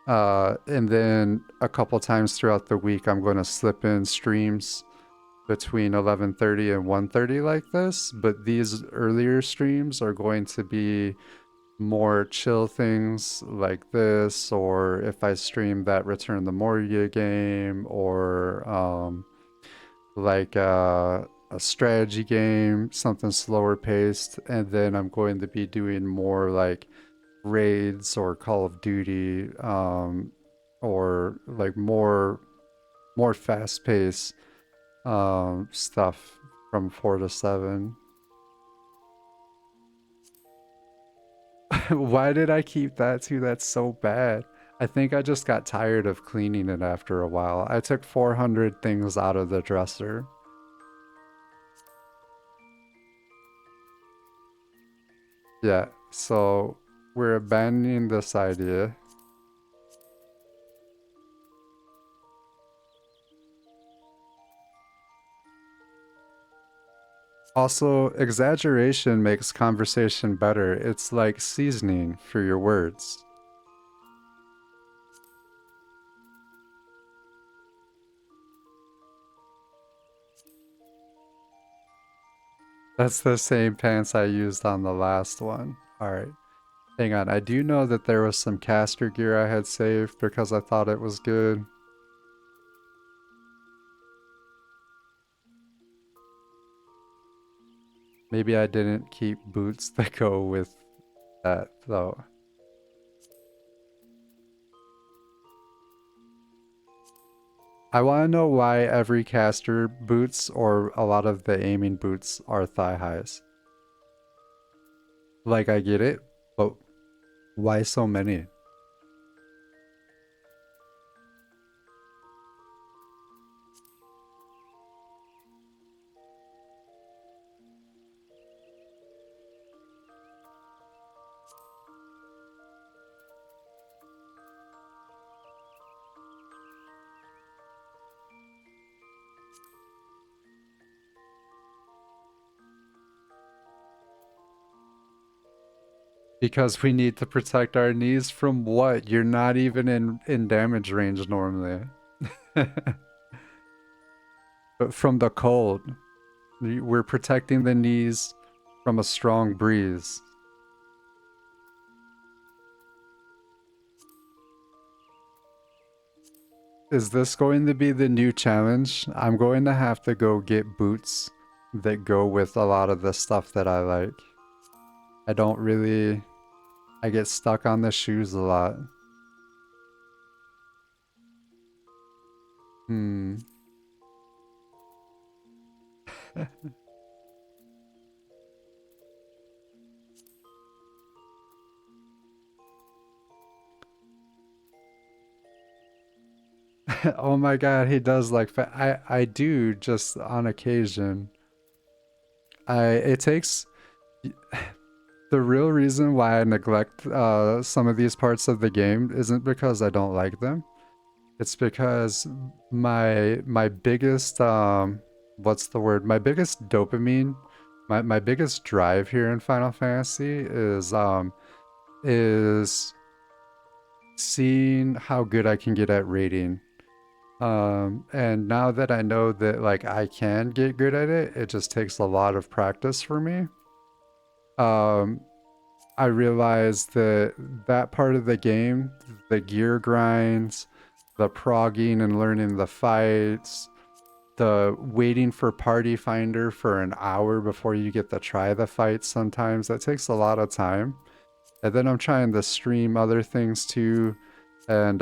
And then a couple times throughout the week I'm going to slip in streams between 11:30 and 1:30 like this, but these earlier streams are going to be more chill things like this, or if I stream that Return the Moria game, or like a strategy game, something slower paced, and then I'm going to be doing more like raids or Call of Duty, or like more fast paced stuff from 4 to 7. Why did I keep that too? That's so bad. I think I just got tired of cleaning it after a while. I took 400 things out of the dresser. Yeah, so we're abandoning this idea. Also, exaggeration makes conversation better. It's like seasoning for your words. That's the same pants I used on the last one. All right. Hang on. I do know that there was some caster gear I had saved because I thought it was good. Maybe I didn't keep boots that go with that, though. I want to know why every caster boots or a lot of the aiming boots are thigh highs. Like, I get it, but why so many? Because we need to protect our knees from what? You're not even in damage range normally. But from the cold. We're protecting the knees from a strong breeze. Is this going to be the new challenge? I'm going to have to go get boots that go with a lot of the stuff that I like. I don't really... I get stuck on the shoes a lot. Hmm. Oh my god, he does like I do just on occasion. It takes the real reason why I neglect some of these parts of the game isn't because I don't like them. It's because my biggest what's the word? My biggest dopamine, my biggest drive here in Final Fantasy is seeing how good I can get at raiding. And now that I know that like I can get good at it, it just takes a lot of practice for me. Um, I realized that that part of the game, the gear grinds, the progging and learning the fights, the waiting for party finder for an hour before you get to try the fight sometimes, that takes a lot of time. And then I'm trying to stream other things too and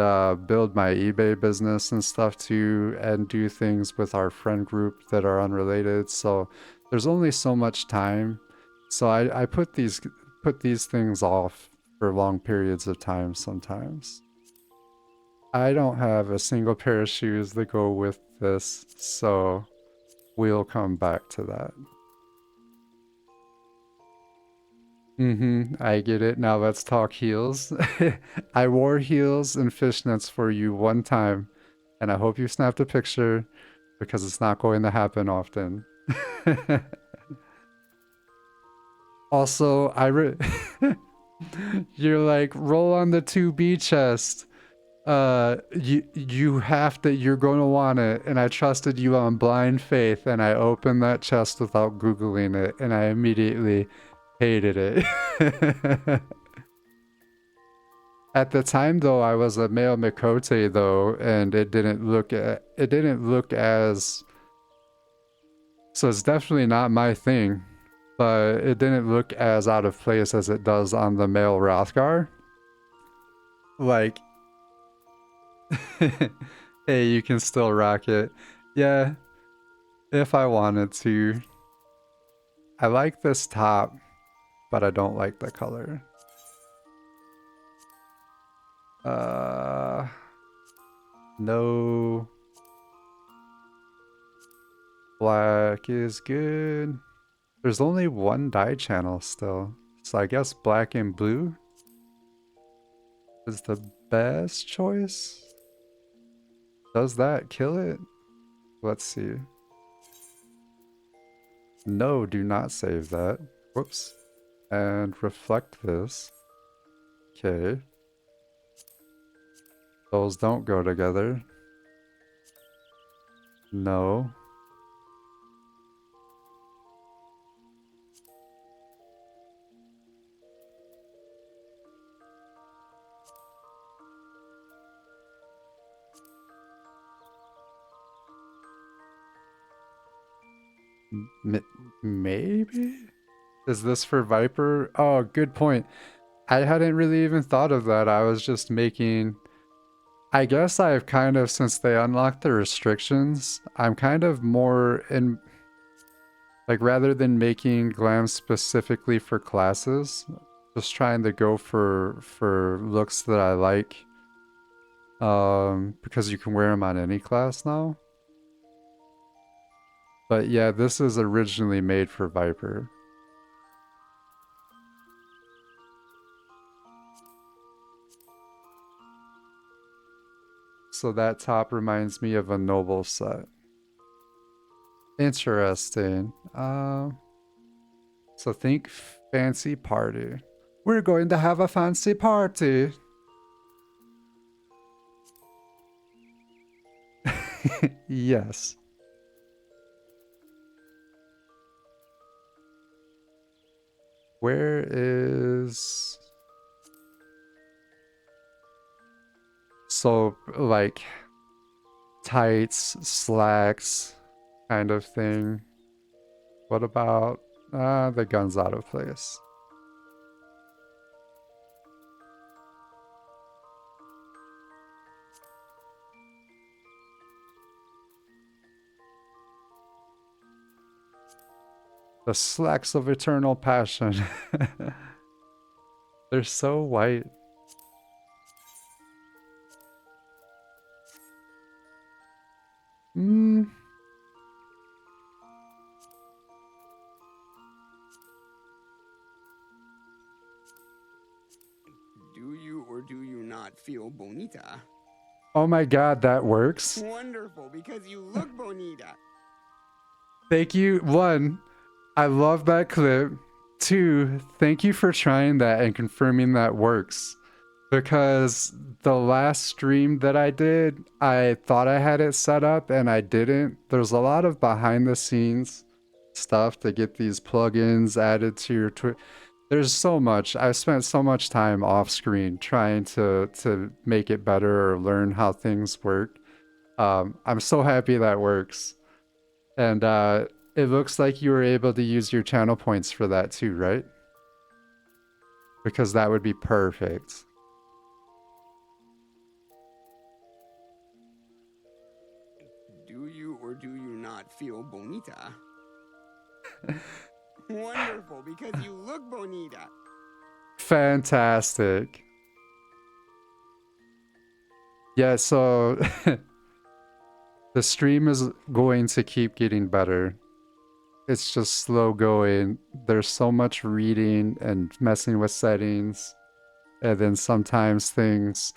build my eBay business and stuff too and do things with our friend group that are unrelated. So there's only so much time. So I put these things off for long periods of time sometimes. I don't have a single pair of shoes that go with this, so we'll come back to that. I get it. Now let's talk heels. I wore heels and fishnets for you one time, and I hope you snapped a picture because it's not going to happen often. Also, you're like, roll on the 2B chest. You have to, you're going to want it. And I trusted you on blind faith, and I opened that chest without Googling it, and I immediately hated it. At the time though, I was a male Mikote though, and it didn't look as, so it's definitely not my thing, but it didn't look as out of place as it does on the male Hrothgar. Like, hey, you can still rock it. Yeah, if I wanted to. I like this top, but I don't like the color. Uh, no. Black is good. There's only one dye channel still, so I guess black and blue is the best choice. Does that kill it? Let's see. No, do not save that. Whoops. And reflect this. Okay. Those don't go together. No. Maybe? Is this for Viper? Oh, good point. I hadn't really even thought of that. I was just making... I guess I've kind of, since they unlocked the restrictions, I'm kind of more in... Like, rather than making glams specifically for classes, just trying to go for looks that I like. Because you can wear them on any class now. But yeah, this is originally made for Viper. So that top reminds me of a noble set. Interesting. So think fancy party. We're going to have a fancy party. Yes. Where is... So, like, tights, slacks, kind of thing. What about... the gun's out of place. The slacks of eternal passion. They're so white. Hmm. Do you or do you not feel bonita? Oh my god, that works. Wonderful, because you look bonita. Thank you. One, I love that clip. Two, thank you for trying that and confirming that works. because the last stream that I did, I thought I had it set up and I didn't. There's a lot of behind the scenes stuff to get these plugins added to your Twitch. There's so much. I spent so much time off screen trying to make it better or learn how things work. I'm so happy that works. And it looks like you were able to use your channel points for that too, right? Because that would be perfect. Do you or do you not feel bonita? Wonderful, because you look bonita. Fantastic. Yeah, so the stream is going to keep getting better. It's just slow going. There's so much reading and messing with settings. And then sometimes things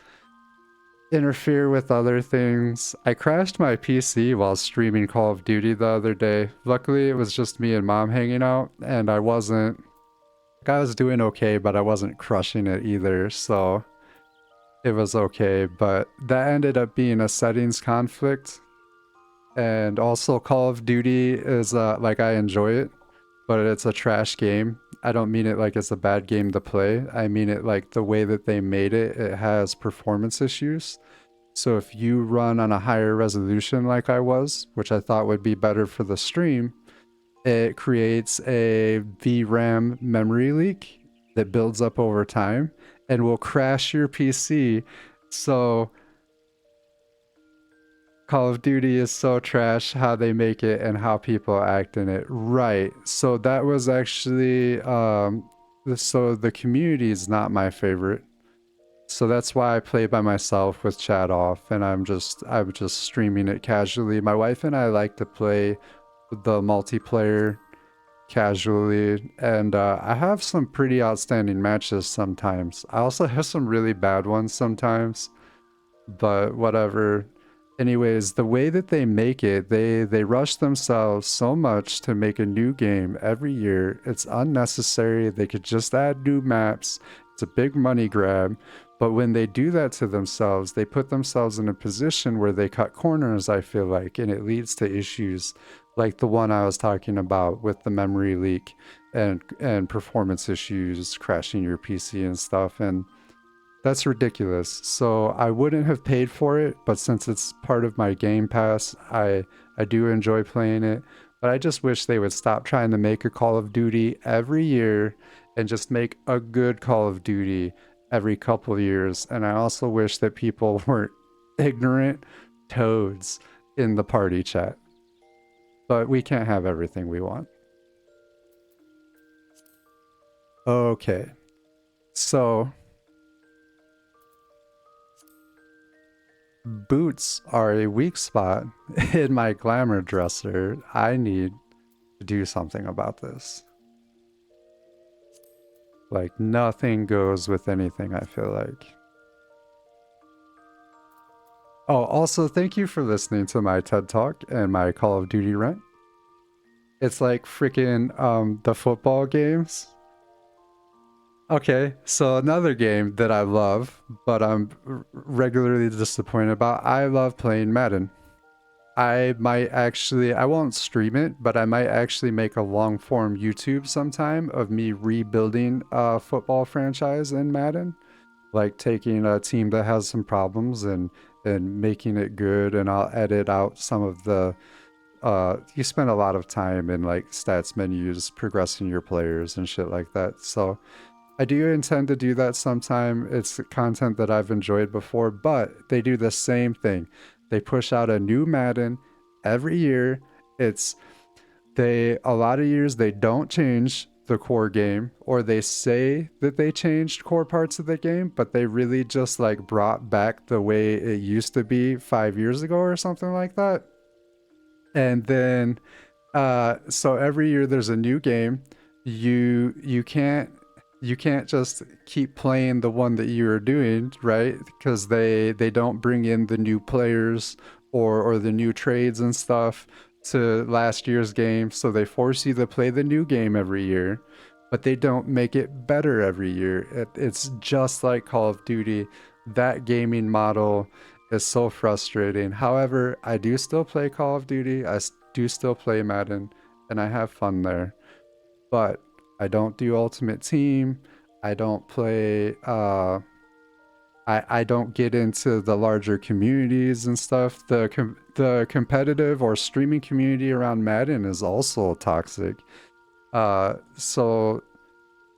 interfere with other things. I crashed my PC while streaming Call of Duty the other day. Luckily, it was just me and mom hanging out, and I wasn't. I was doing okay, but I wasn't crushing it either, so it was okay. But that ended up being a settings conflict. And also, Call of Duty is like I enjoy it, but it's a trash game. I don't mean it like it's a bad game to play. I mean it like the way that they made it, it has performance issues. So if you run on a higher resolution like I was, which I thought would be better for the stream, it creates a VRAM memory leak that builds up over time and will crash your PC. So Call of Duty is so trash how they make it and how people act in it. Right. So that was actually so the community is not my favorite. So that's why I play by myself with chat off and I'm just streaming it casually. My wife and I like to play the multiplayer casually and I have some pretty outstanding matches sometimes. I also have some really bad ones sometimes, but whatever. Anyways, the way that they make it, they rush themselves so much to make a new game every year. It's unnecessary. They could just add new maps. It's a big money grab. But when they do that to themselves, they put themselves in a position where they cut corners, I feel like, and it leads to issues like the one I was talking about with the memory leak and performance issues, crashing your PC and stuff. And that's ridiculous. So I wouldn't have paid for it, but since it's part of my Game Pass, I do enjoy playing it. But I just wish they would stop trying to make a Call of Duty every year and just make a good Call of Duty every couple years. And I also wish that people weren't ignorant toads in the party chat. But we can't have everything we want. Okay. So boots are a weak spot in my glamour dresser. I need to do something about this. Like, nothing goes with anything, I feel like. Oh, also, thank you for listening to my TED Talk and my Call of Duty rant. It's like freaking the football games. Okay, so another game that I love, but I'm regularly disappointed about, I love playing Madden. I won't stream it, but I might actually make a long form YouTube sometime of me rebuilding a football franchise in Madden. Like taking a team that has some problems and making it good, and I'll edit out some of the you spend a lot of time in like stats menus progressing your players and shit like that. So I do intend to do that sometime. It's content that I've enjoyed before, but they do the same thing. They push out a new Madden every year. It's a lot of years they don't change the core game, or they say that they changed core parts of the game, but they really just like brought back the way it used to be 5 years ago or something like that. And then so every year there's a new game. You can't just keep playing the one that you're doing, right? Because they don't bring in the new players or the new trades and stuff to last year's game, so they force you to play the new game every year. but they don't make it better every year. It's just like Call of Duty. That gaming model is so frustrating. However, I do still play Call of Duty. Do still play Madden, and I have fun there. But I don't do Ultimate Team. I don't play. I don't get into the larger communities and stuff. The competitive or streaming community around Madden is also toxic. So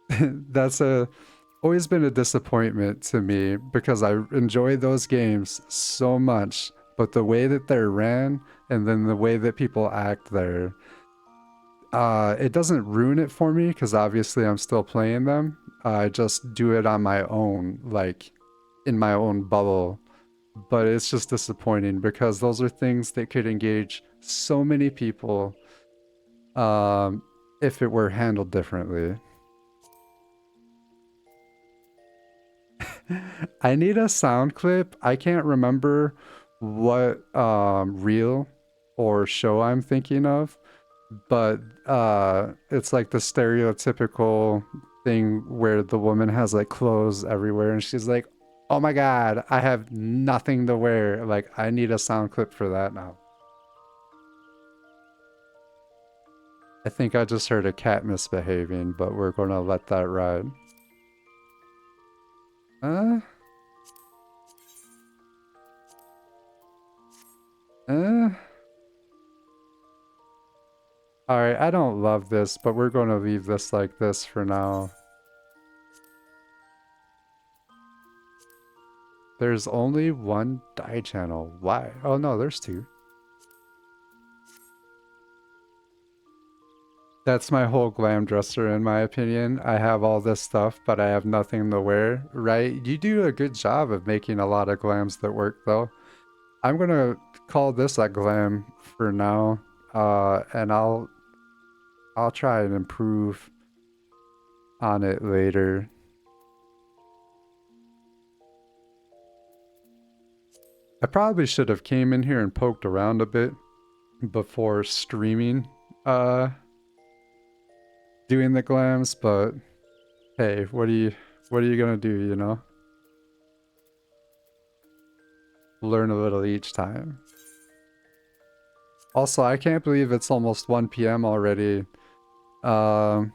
that's always been a disappointment to me because I enjoy those games so much, but the way that they're ran and then the way that people act there, it doesn't ruin it for me because obviously I'm still playing them. I just do it on my own, like in my own bubble. But it's just disappointing because those are things that could engage so many people um, if it were handled differently. I need a sound clip. I can't remember what reel or show I'm thinking of, but it's like the stereotypical thing where the woman has like clothes everywhere and she's like, "Oh my god, I have nothing to wear." Like I need a sound clip for that now. I think I just heard a cat misbehaving, but we're gonna let that ride. Uh, uh. Alright, I don't love this, but we're gonna leave this like this for now. There's only one die channel. Why? Oh no, there's two. That's my whole glam dresser in my opinion. I have all this stuff, but I have nothing to wear, right? You do a good job of making a lot of glams that work though. I'm gonna call this a glam for now. And I'll try and improve on it later. I probably should have came in here and poked around a bit before streaming doing the glams, but hey, what are you gonna do, you know? Learn a little each time. Also, I can't believe it's almost 1 p.m. already. Um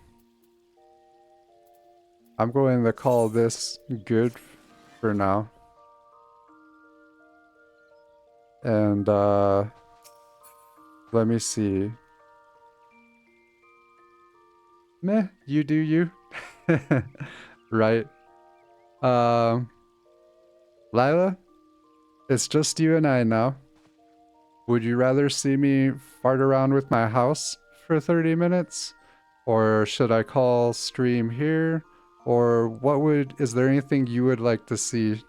I'm going to call this good for now. And let me see. Meh, you do you. Right. Um Lila, it's just you and I now. Would you rather see me fart around with my house for 30 minutes? Or should I call stream here? Or is there anything you would like to see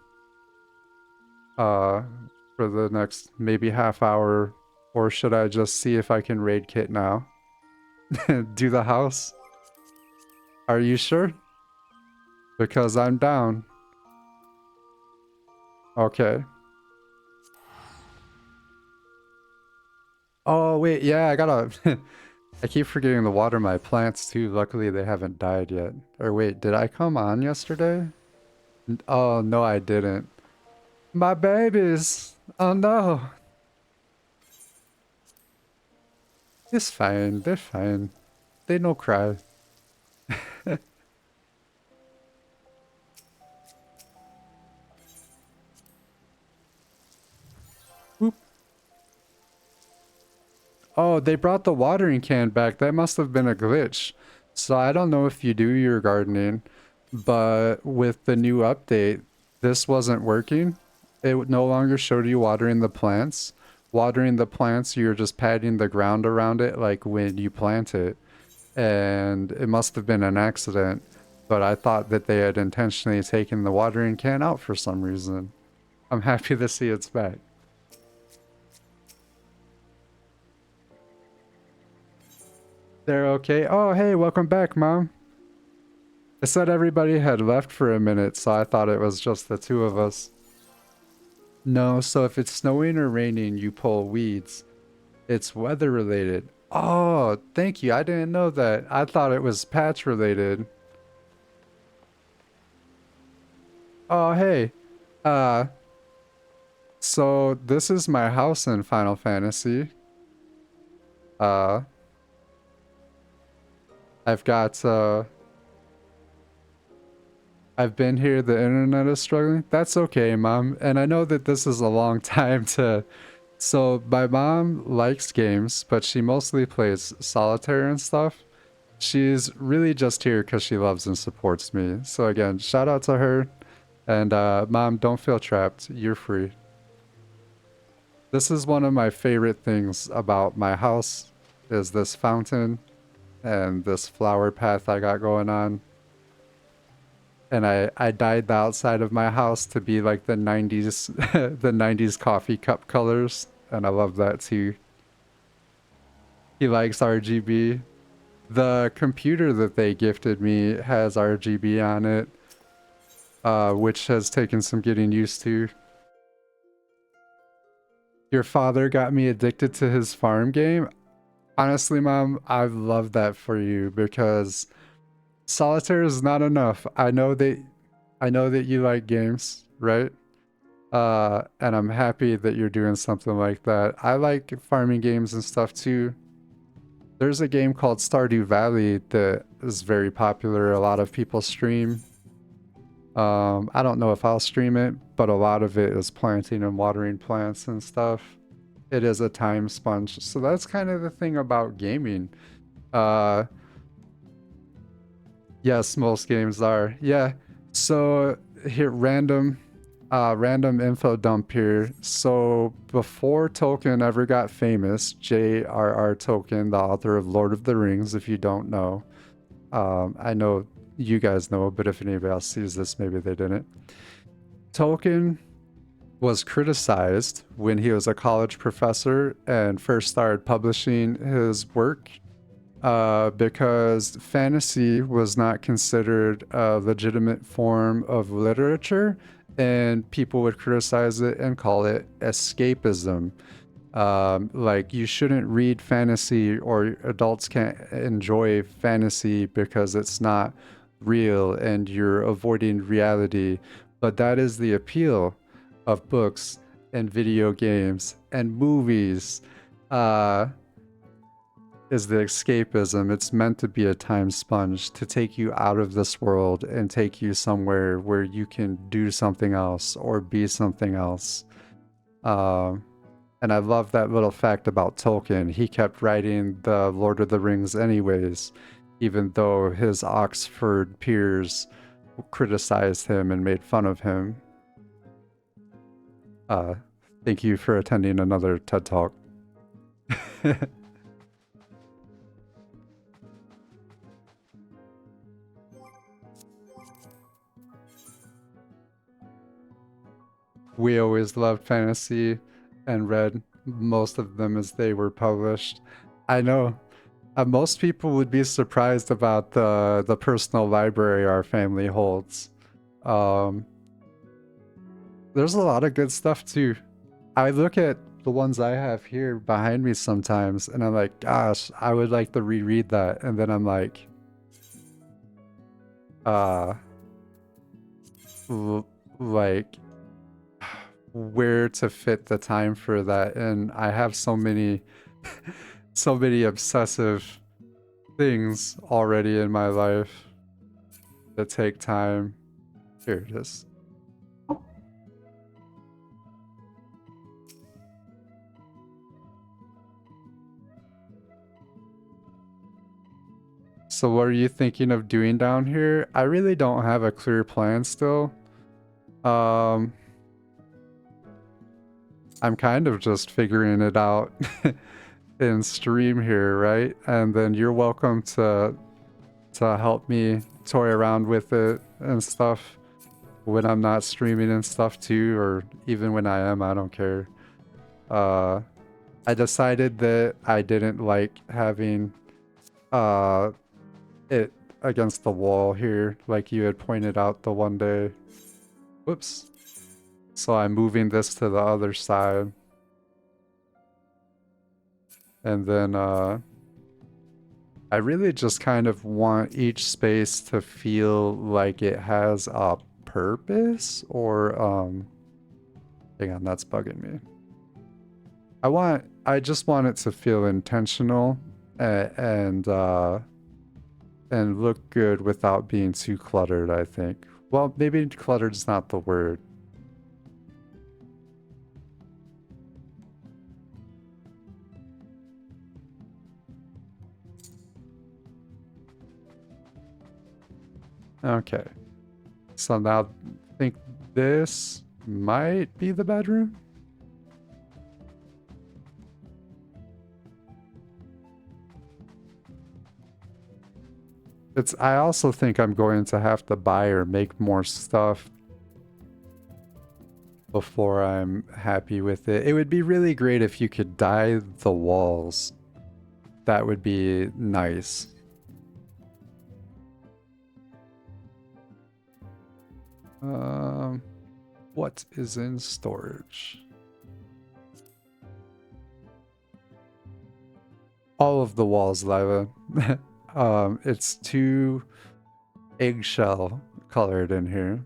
uh, for the next maybe half hour? Or should I just see if I can raid kit now? Do the house? Are you sure? Because I'm down. Okay. Oh, wait, yeah, I gotta... I keep forgetting to water my plants too. Luckily, they haven't died yet. Or wait, did I come on yesterday? Oh, no, I didn't. My babies! Oh no! It's fine, they're fine. They no cry. Oop. Oh, they brought the watering can back. That must have been a glitch. So I don't know if you do your gardening, but with the new update, this wasn't working. It no longer showed you watering the plants. Watering the plants, you're just patting the ground around it like when you plant it. And it must have been an accident, but I thought that they had intentionally taken the watering can out for some reason. I'm happy to see it's back. They're okay. Oh, hey, welcome back, Mom. It said everybody had left for a minute, so I thought it was just the two of us. No, so if it's snowing or raining, you pull weeds. It's weather related. Oh, thank you. I didn't know that. I thought it was patch related. Oh, hey. Uh, so this is my house in Final Fantasy. Uh, I've got, I've been here, the internet is struggling. That's okay, Mom. And I know that this is a long time to... So my mom likes games, but she mostly plays solitaire and stuff. She's really just here because she loves and supports me. So again, shout out to her. And Mom, don't feel trapped. You're free. This is one of my favorite things about my house is this fountain and this flower path I got going on. And I dyed the outside of my house to be like the 90s the 90s coffee cup colors, and I love that too. He likes RGB. The computer that they gifted me has RGB on it, which has taken some getting used to. Your father got me addicted to his farm game. Honestly, Mom, I love that for you because solitaire is not enough. I know that you like games, right? And I'm happy that you're doing something like that. I like farming games and stuff too. There's a game called Stardew Valley that is very popular. A lot of people stream. I don't know if I'll stream it, but a lot of it is planting and watering plants and stuff. It is a time sponge. So that's kind of the thing about gaming. Uh, yes, most games are. Yeah. So here, random info dump here. So before Tolkien ever got famous, J.R.R. Tolkien, the author of Lord of the Rings, if you don't know, I know you guys know, but if anybody else sees this, maybe they didn't. Tolkien was criticized when he was a college professor and first started publishing his work because fantasy was not considered a legitimate form of literature, and people would criticize it and call it escapism. Like, you shouldn't read fantasy, or adults can't enjoy fantasy because it's not real and you're avoiding reality. But that is the appeal of books and video games and movies. Uh, is the escapism. It's meant to be a time sponge to take you out of this world and take you somewhere where you can do something else or be something else. Um, and I love that little fact about Tolkien. He kept writing the Lord of the Rings anyways, even though his Oxford peers criticized him and made fun of him. Uh, Thank you for attending another TED Talk. We always loved fantasy and read most of them as they were published. I know most people would be surprised about the personal library our family holds. Um, there's a lot of good stuff too. I look at the ones I have here behind me sometimes, and I'm like, gosh, I would like to reread that. And then I'm like, uh, like, where to fit the time for that? And I have so many, so many obsessive things already in my life that take time. Here it is. So what are you thinking of doing down here? I really don't have a clear plan still. I'm kind of just figuring it out in stream here, right? And then you're welcome to help me toy around with it and stuff when I'm not streaming and stuff too, or even when I am, I don't care. Uh, I decided that I didn't like having uh it against the wall here, like you had pointed out the one day. Whoops. So I'm moving this to the other side. And then I really just kind of want each space to feel like it has a purpose or hang on, that's bugging me. I just want it to feel intentional and look good without being too cluttered, I think. Well, maybe cluttered is not the word. Okay. So now I think this might be the bedroom. I also think I'm going to have to buy or make more stuff before I'm happy with it. It would be really great if you could dye the walls. That would be nice. Um, what is in storage? All of the walls, Lila. It's too eggshell colored in here.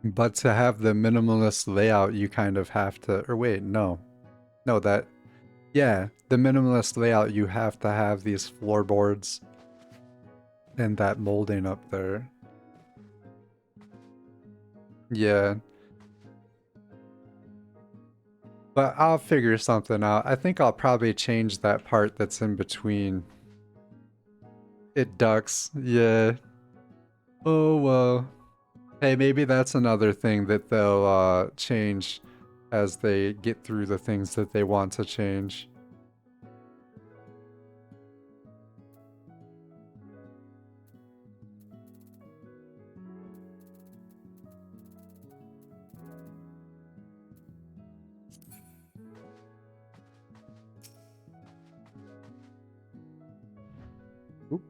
But to have the minimalist layout, you kind of have to, or wait, no. No, yeah, the minimalist layout, you have to have these floorboards and that molding up there. Yeah. But I'll figure something out. I think I'll probably change that part that's in between. It ducks. Yeah. Oh, well. Hey, maybe that's another thing that they'll change as they get through the things that they want to change. Oop.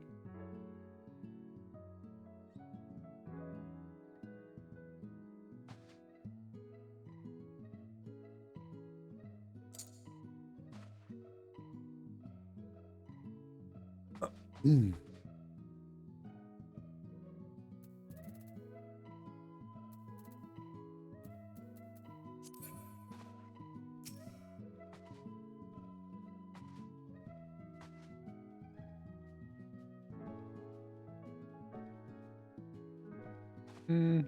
Mm. Mm.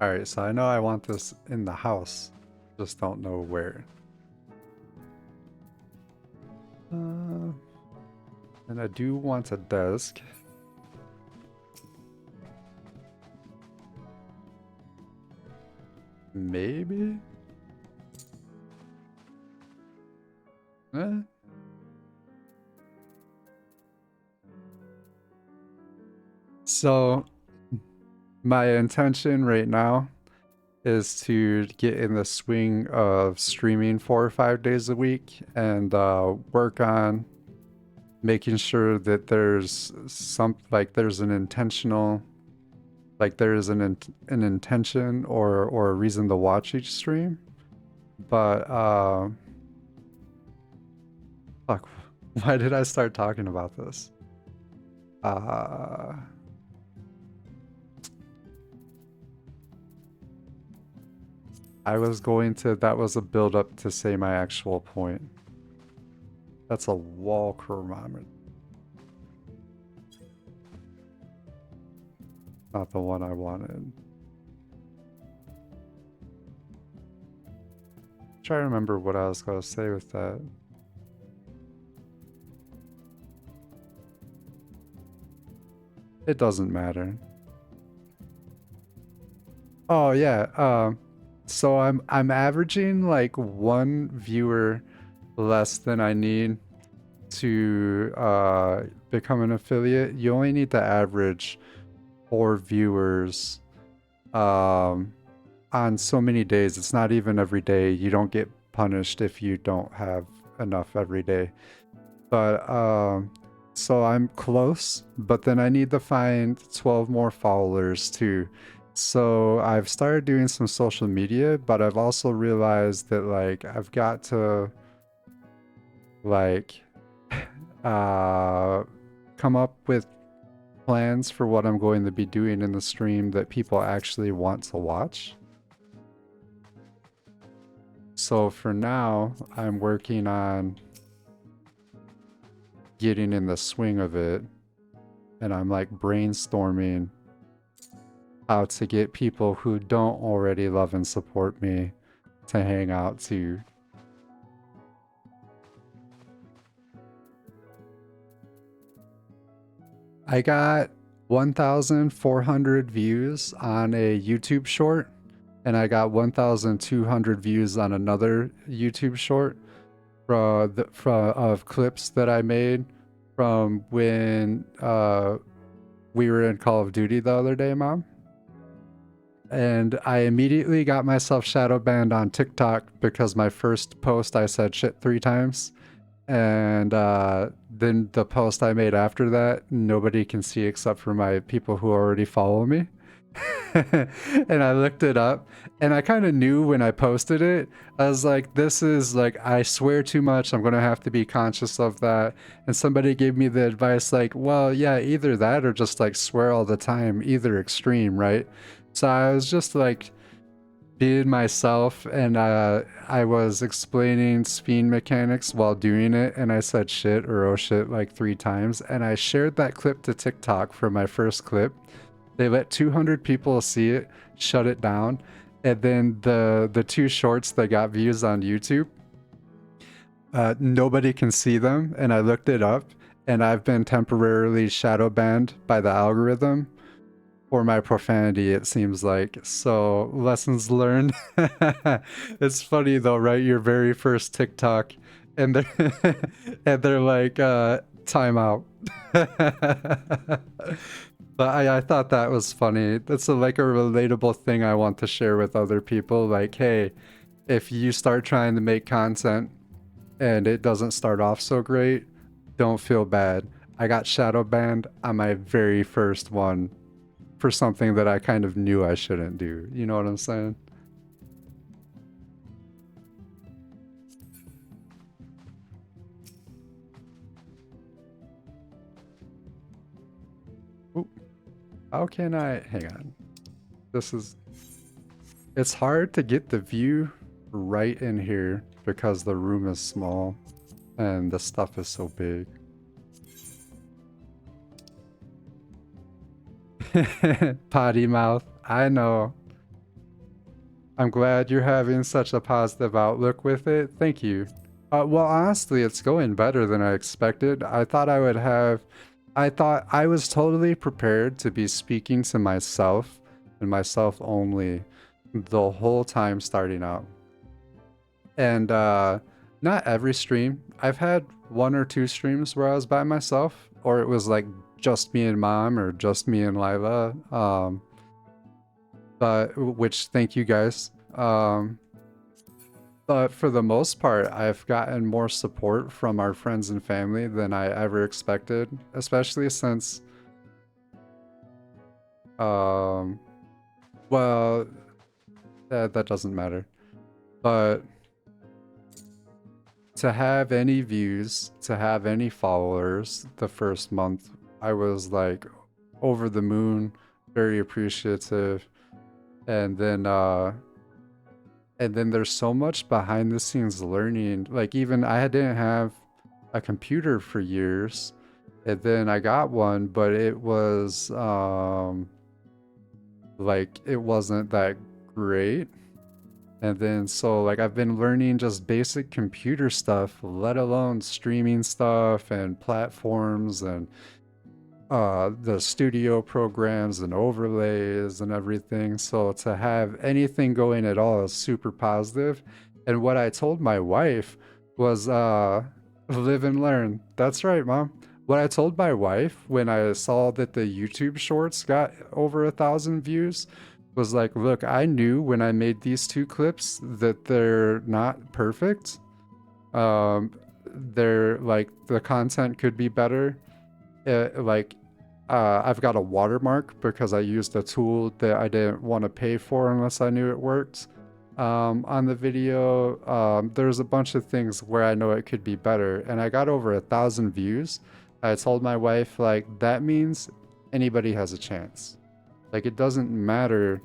Alright, so I know I want this in the house. Just don't know where. And I do want a desk. Maybe? Eh? So, my intention right now is to get in the swing of streaming 4 or 5 days a week and work on making sure that there's there's an intentional, like there is an intention or a reason to watch each stream. But fuck, why did I start talking about this? That was a build up to say my actual point. That's a wall chronometer. Not the one I wanted. Try to remember what I was going to say with that. It doesn't matter. Oh yeah, so I'm averaging like 1 viewer less than I need to become an affiliate. You only need to average 4 viewers on so many days. It's not even every day. You don't get punished if you don't have enough every day. But so I'm close, but then I need to find 12 more followers to So I've started doing some social media, but I've also realized that like I've got to like uh come up with plans for what I'm going to be doing in the stream that people actually want to watch. So for now, I'm working on getting in the swing of it, and I'm like brainstorming how to get people who don't already love and support me to hang out too. I got 1,400 views on a YouTube short, and I got 1,200 views on another YouTube short of clips that I made from when we were in Call of Duty the other day, Mom. And I immediately got myself shadow banned on TikTok because my first post I said shit 3 times. And then the post I made after that, nobody can see except for my people who already follow me. And I looked it up, and I kind of knew when I posted it. I was like, this is like, I swear too much. I'm going to have to be conscious of that. And somebody gave me the advice, like, well, yeah, either that or just like swear all the time, either extreme, right? So I was just like, being myself, and I was explaining spin mechanics while doing it, and I said shit or oh shit like 3 times, and I shared that clip to TikTok for my first clip. They let 200 people see it, shut it down, and then the 2 shorts that got views on YouTube, nobody can see them, and I looked it up, and I've been temporarily shadow banned by the algorithm for my profanity, it seems like. So, lessons learned. It's funny though, right? Your very first TikTok, and they're and they're like, timeout. But I thought that was funny. That's like a relatable thing I want to share with other people. Like, hey, if you start trying to make content and it doesn't start off so great, don't feel bad. I got shadow banned on my very first one for something that I kind of knew I shouldn't do. You know what I'm saying? Ooh, how can I... Hang on. This is... It's hard to get the view right in here because the room is small and the stuff is so big. Potty mouth. I know. I'm glad you're having such a positive outlook with it. Thank you. Well, honestly, it's going better than I expected. I thought I would have... I thought I was totally prepared to be speaking to myself and myself only the whole time starting out. And not every stream. I've had 1 or 2 streams where I was by myself, or it was like just me and Mom or just me and Lila. But which, thank you guys. But for the most part, I've gotten more support from our friends and family than I ever expected, especially since, well, that doesn't matter. But to have any views, to have any followers the first month, I was like over the moon, very appreciative. And then there's so much behind the scenes learning. Like even I didn't have a computer for years, and then I got one, but it was like it wasn't that great. And then so like I've been learning just basic computer stuff, let alone streaming stuff and platforms and the studio programs and overlays and everything. So to have anything going at all is super positive. And what I told my wife was live and learn. That's right, Mom. What I told my wife when I saw that the YouTube shorts got over 1,000 views was like, look, I knew when I made these 2 clips that they're not perfect. They're like the content could be better. Like I've got a watermark because I used a tool that I didn't want to pay for unless I knew it worked. On the video, there's a bunch of things where I know it could be better, and I got over 1,000 views. I told my wife, like, that means anybody has a chance. Like, it doesn't matter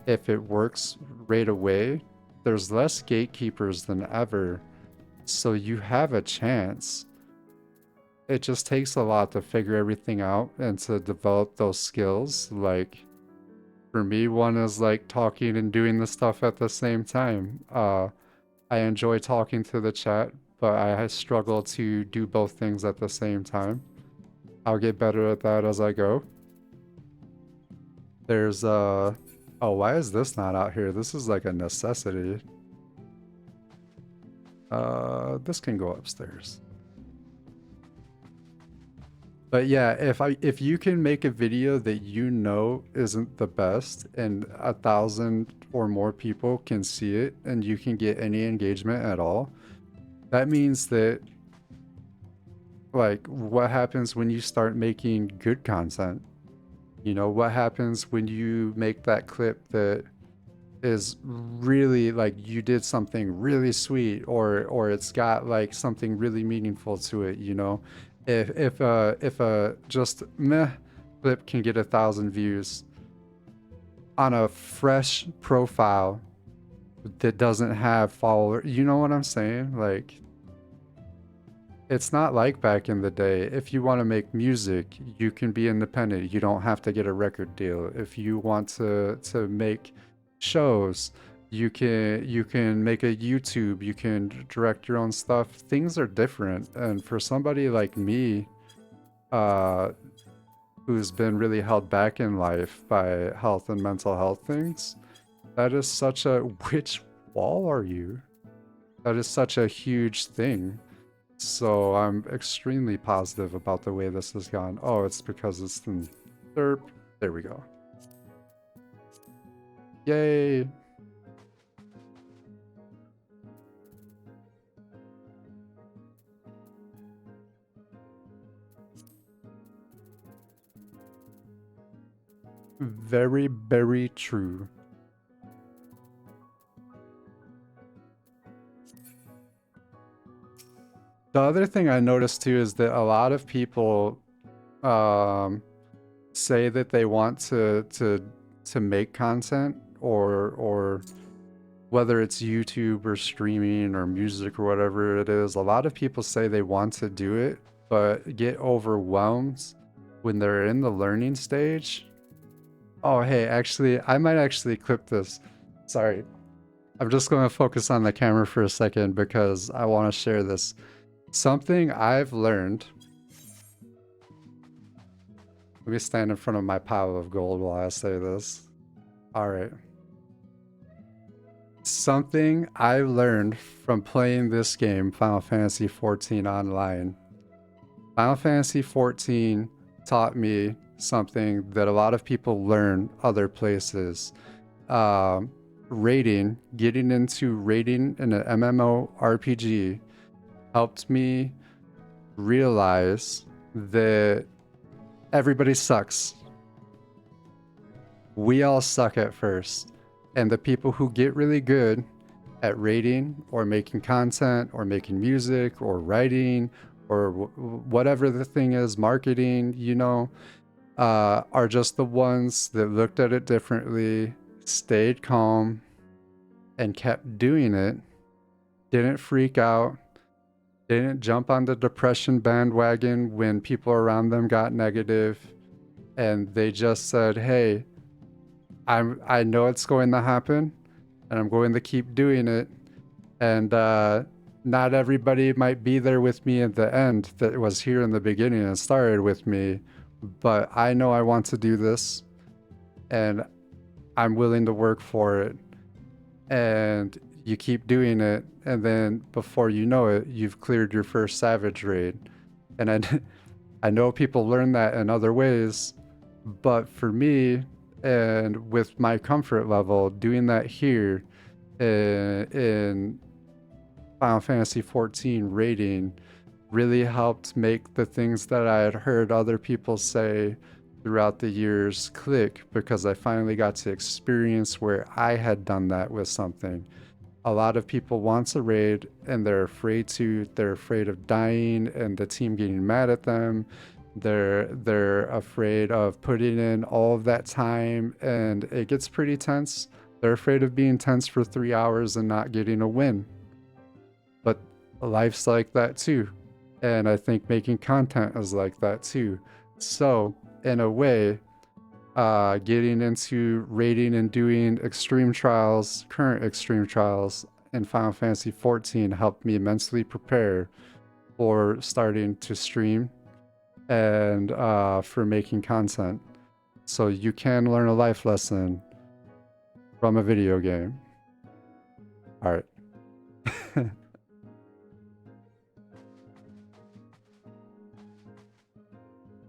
if it works right away. There's less gatekeepers than ever, so you have a chance. It just takes a lot to figure everything out and to develop those skills. Like, for me, one is like talking and doing the stuff at the same time. I enjoy talking to the chat, but I struggle to do both things at the same time. I'll get better at that as I go. There's oh, why is this not out here? This is like a necessity. This can go upstairs. But yeah, if you can make a video that you know isn't the best and 1,000 or more people can see it and you can get any engagement at all, that means that, like, what happens when you start making good content? You know, what happens when you make that clip that is really like you did something really sweet, or it's got like something really meaningful to it, you know? If a just meh clip can get 1,000 views on a fresh profile that doesn't have followers, you know what I'm saying? Like, it's not like back in the day. If you want to make music, you can be independent. You don't have to get a record deal. If you want to make shows, you can make a YouTube, you can direct your own stuff. Things are different. And for somebody like me, uh who's been really held back in life by health and mental health things, that is such a which wall are you? That is such a huge thing. So I'm extremely positive about the way this has gone. Oh, it's because it's in derp. There we go. Yay. Very, very true. The other thing I noticed too is that a lot of people say that they want to make content, or whether it's YouTube or streaming or music or whatever it is. A lot of people say they want to do it, but get overwhelmed when they're in the learning stage. Oh, hey, actually, I might actually clip this. Sorry. I'm just going to focus on the camera for a second because I want to share this. Something I've learned. Let me stand in front of my pile of gold while I say this. All right. Something I learned from playing this game, Final Fantasy XIV Online. Final Fantasy XIV taught me something that a lot of people learn other places. Raiding, getting into raiding in an MMORPG helped me realize that everybody sucks. We all suck at first. And the people who get really good at raiding or making content or making music or writing or whatever the thing is, marketing, you know, are just the ones that looked at it differently, stayed calm, and kept doing it, didn't freak out, didn't jump on the depression bandwagon when people around them got negative, and they just said, hey, I know it's going to happen, and I'm going to keep doing it, and not everybody might be there with me at the end that was here in the beginning and started with me, but I know I want to do this, and I'm willing to work for it. And you keep doing it, and then before you know it, you've cleared your first savage raid. And I know people learn that in other ways, but for me, and with my comfort level, doing that here in Final Fantasy XIV raiding really helped make the things that I had heard other people say throughout the years click, because I finally got to experience where I had done that with something. A lot of people want to raid and they're afraid of dying and the team getting mad at them. They're afraid of putting in all of that time and it gets pretty tense. They're afraid of being tense for 3 hours and not getting a win. But life's like that too. And I think making content is like that too. So in a way, getting into raiding and doing extreme trials, current extreme trials in Final Fantasy XIV helped me immensely prepare for starting to stream and for making content. So you can learn a life lesson from a video game. All right.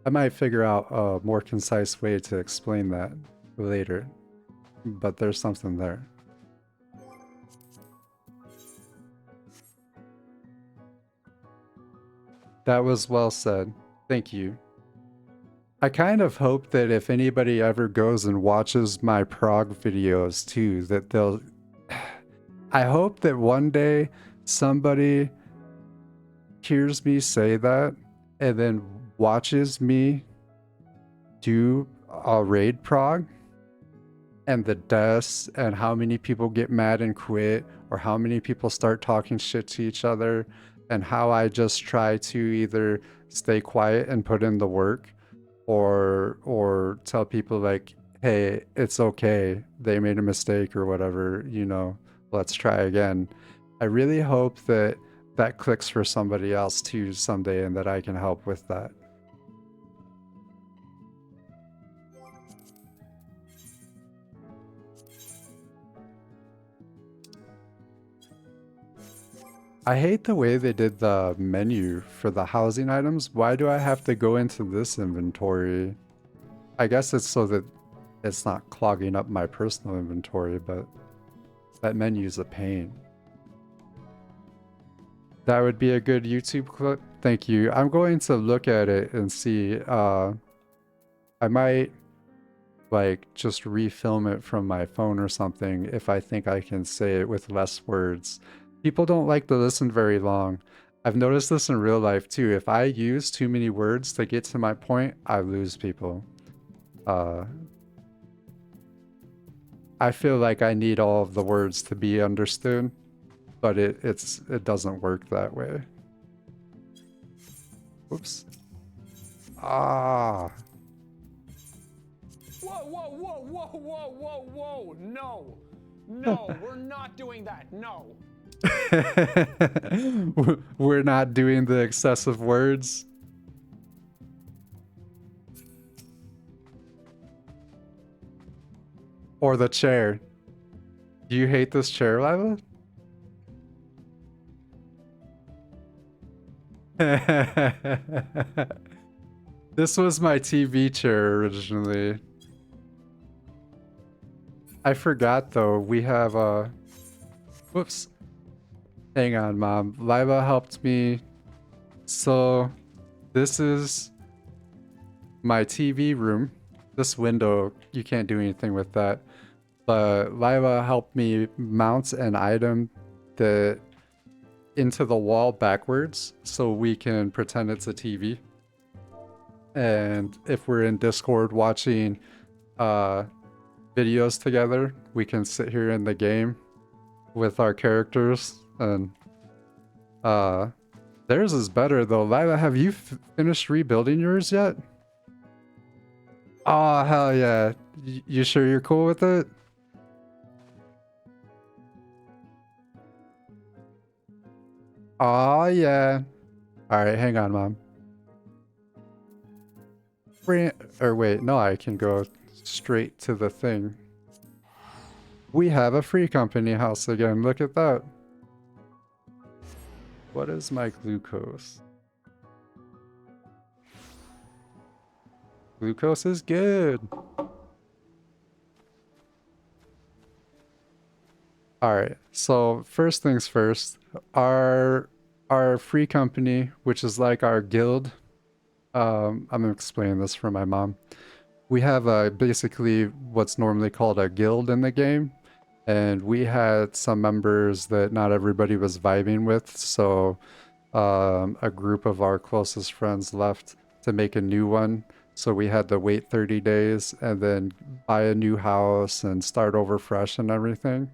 I might figure out a more concise way to explain that later, but there's something there. That was well said. Thank you. I kind of hope that if anybody ever goes and watches my prog videos too, that they'll... I hope that one day somebody hears me say that and then watches me do a raid prog and the deaths and how many people get mad and quit, or how many people start talking shit to each other, and how I just try to either stay quiet and put in the work, or tell people like, hey, it's okay, they made a mistake or whatever, you know, let's try again. I really hope that that clicks for somebody else too someday and that I can help with that. I hate the way they did the menu for the housing items. Why do I have to go into this inventory? I guess it's so that it's not clogging up my personal inventory, but that menu's a pain. That would be a good YouTube clip. Thank you. I'm going to look at it and see. I might like just refilm it from my phone or something if I think I can say it with less words. People don't like to listen very long. I've noticed this in real life too. If I use too many words to get to my point, I lose people. I feel like I need all of the words to be understood, but it doesn't work that way. Whoops. Ah. Whoa, whoa, whoa, whoa, whoa, whoa, whoa. No. No, we're not doing that. No. We're not doing the excessive words. Or the chair. Do you hate this chair, Lila? This was my TV chair originally. I forgot though, we have a... Whoops. Hang on, Mom. Lila helped me. So, this is my TV room. This window, you can't do anything with that. But Lila helped me mount an item that into the wall backwards so we can pretend it's a TV. And if we're in Discord watching videos together, we can sit here in the game with our characters. And theirs is better though. Lila, have you finished rebuilding yours yet? Oh, hell yeah. You sure you're cool with it? Oh, yeah. Alright, hang on, Mom. Or wait, no, I can go straight to the thing. We have a free company house again. Look at that. What is my glucose? Glucose is good. All right. So first things first, our our free company, which is like our guild. I'm gonna explain this for my mom. We have basically what's normally called a guild in the game, and we had some members that not everybody was vibing with, so a group of our closest friends left to make a new one. So we had to wait 30 days and then buy a new house and start over fresh and everything.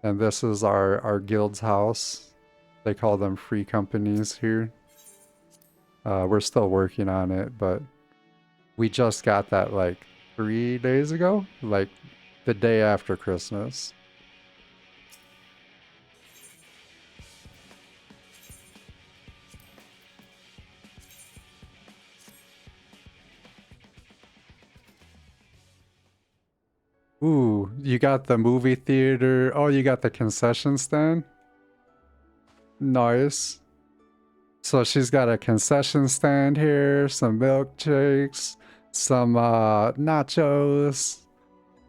And this is our guild's house. They call them free companies here. We're still working on it, but we just got that like 3 days ago, like the day after Christmas. Ooh, you got the movie theater. Oh, you got the concession stand? Nice. So she's got a concession stand here, some milkshakes, some nachos,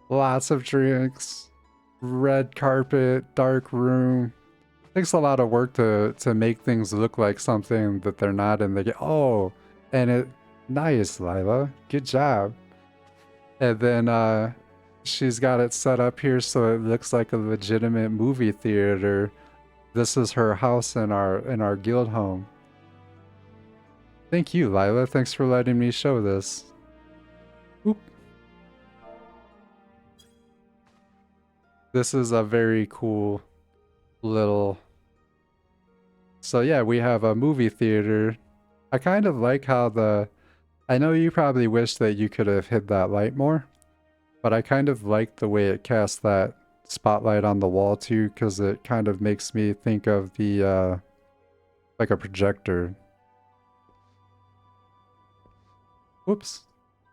lots of drinks, red carpet, dark room. Takes a lot of work to make things look like something that they're not in the game. Oh, and it nice, Lila. Good job. And then she's got it set up here so it looks like a legitimate movie theater. This is her house in our guild home. Thank you, Lila. Thanks for letting me show this. Oop. This is a very cool little... So yeah, we have a movie theater. I kind of like how the... I know you probably wish that you could have hid that light more, but I kind of like the way it casts that spotlight on the wall too, because it kind of makes me think of the, like a projector. Whoops.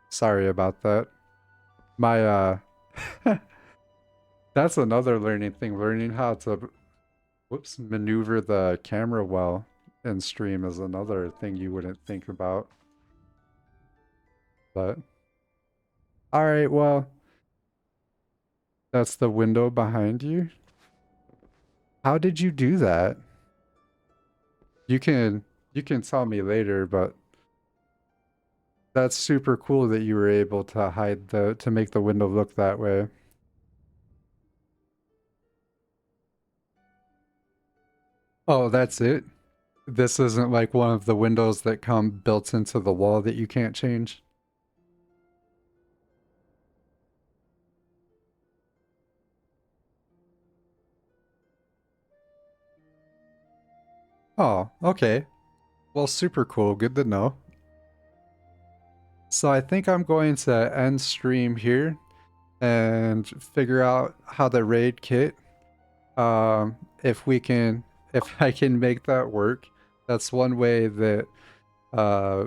Sorry about that. My, that's another learning thing, learning how to, whoops, maneuver the camera well in stream is another thing you wouldn't think about. But, alright, well, that's the window behind you. How did you do that? You can, you can tell me later, but that's super cool that you were able to hide to make the window look that way. Oh, that's it? This isn't like one of the windows that come built into the wall that you can't change? Oh, okay. Well, super cool. Good to know. So I think I'm going to end stream here and figure out how the raid kit, if we can, if I can make that work. That's one way that uh,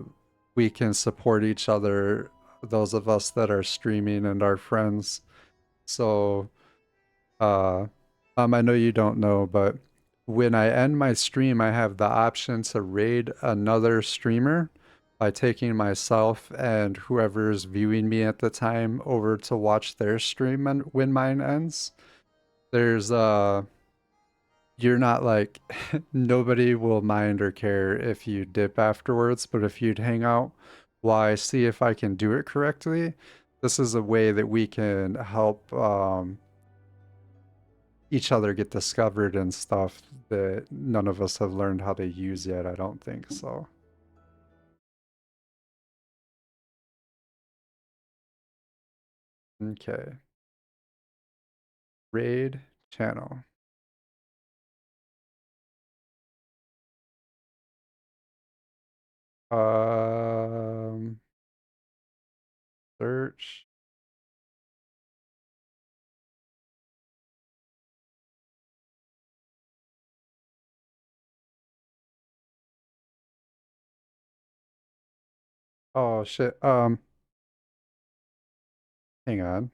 we can support each other, those of us that are streaming and our friends. So, uh, I know you don't know, but when I end my stream, I have the option to raid another streamer by taking myself and whoever's viewing me at the time over to watch their stream and when mine ends. There's you're not like nobody will mind or care if you dip afterwards, but if you'd hang out while I see if I can do it correctly, this is a way that we can help each other get discovered and stuff that none of us have learned how to use yet, I don't think so. Okay. Raid channel. Um, search. Oh shit. Hang on.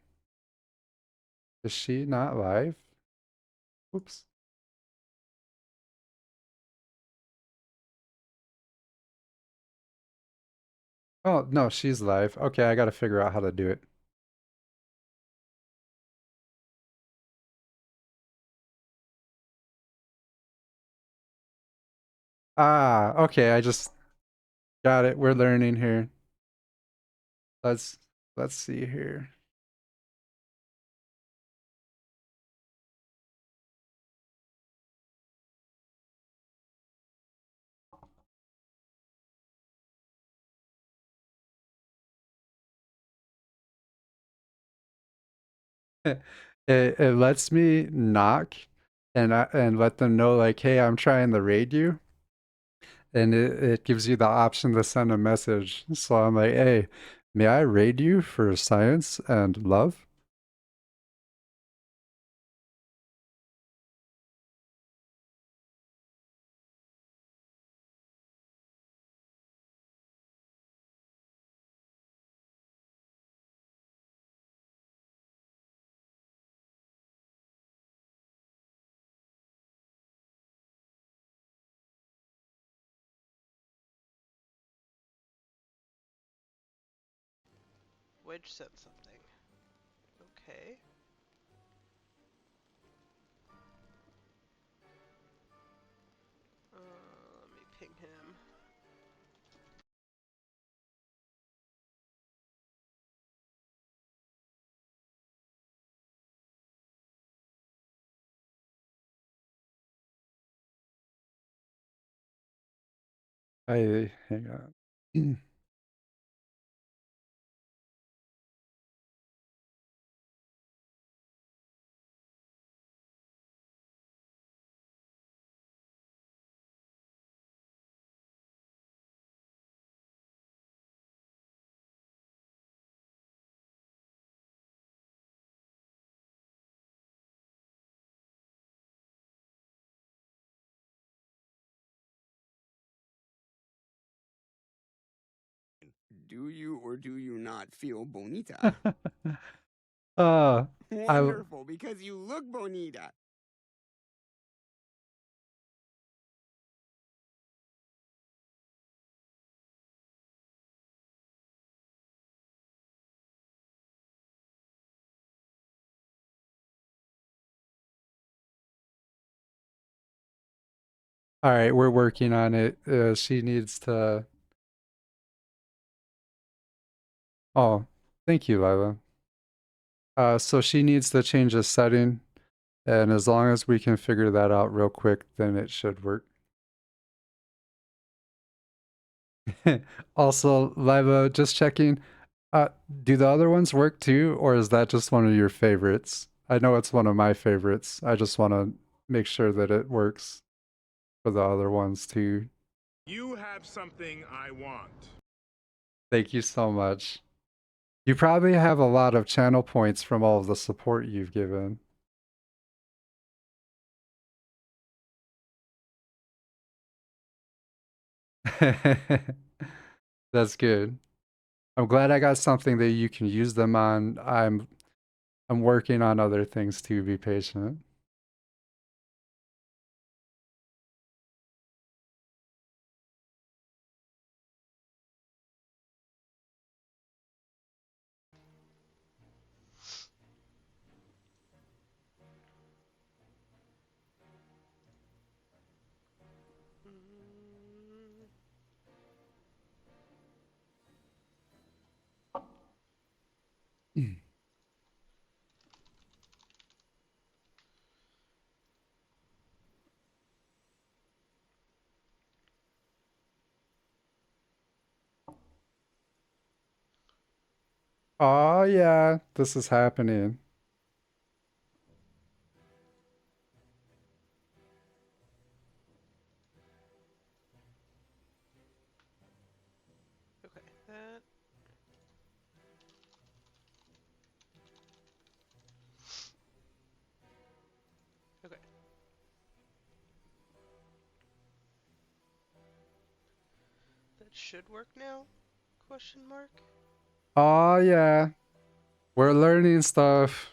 Is she not live? Oops. Oh, no, she's live. Okay, I gotta figure out how to do it. Ah, okay, I just got it. We're learning here. Let's let's see here. It lets me knock and let them know like, hey, I'm trying to raid you. And it gives you the option to send a message. So I'm like, hey, may I raid you for science and love? Wedge sent something. Okay. Let me ping him. I hang on. Do you or do you not feel bonita? uh I Wonderful, because you look bonita. all right, we're working on it. She needs to oh, thank you, Lila. So she needs to change a setting, and as long as we can figure that out real quick, then it should work. Also, Liva, just checking. Uh, do the other ones work too, or is that just one of your favorites? I know it's one of my favorites. I just want to make sure that it works for the other ones too. You have something I want. Thank you so much. You probably have a lot of channel points from all of the support you've given. That's good. I'm glad I got something that you can use them on. I'm working on other things too. Be patient. Oh yeah, this is happening. Okay, that. Okay. That should work now? Question mark? Oh yeah, we're learning stuff.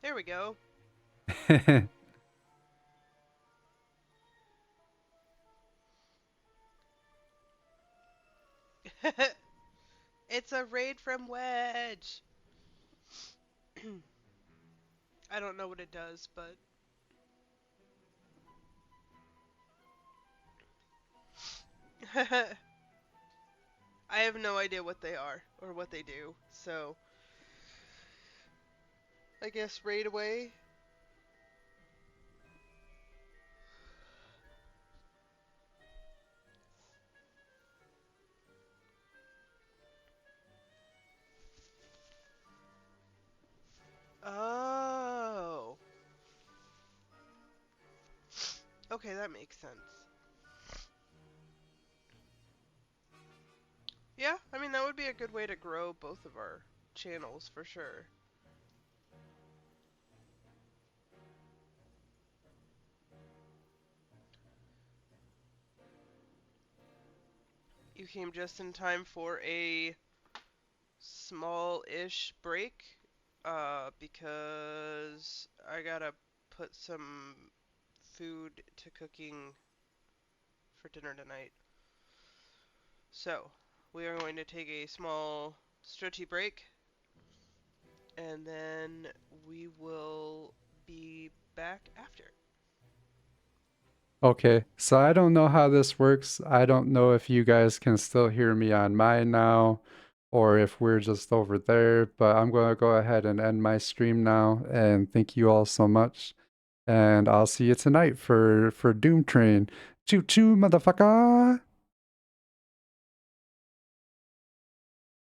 There we go. It's a raid from Wedge. I don't know what it does, but I have no idea what they are or what they do. So I guess raid away. Oh. Okay, that makes sense. Yeah, I mean, that would be a good way to grow both of our channels for sure. You came just in time for a small-ish break, because I gotta put some food to cooking for dinner tonight. So, we are going to take a small stretchy break, and then we will be back after. Okay, so I don't know how this works. I don't know if you guys can still hear me on mine now or if we're just over there, but I'm going to go ahead and end my stream now. And thank you all so much. And I'll see you tonight for Doom Train. Choo choo, motherfucker!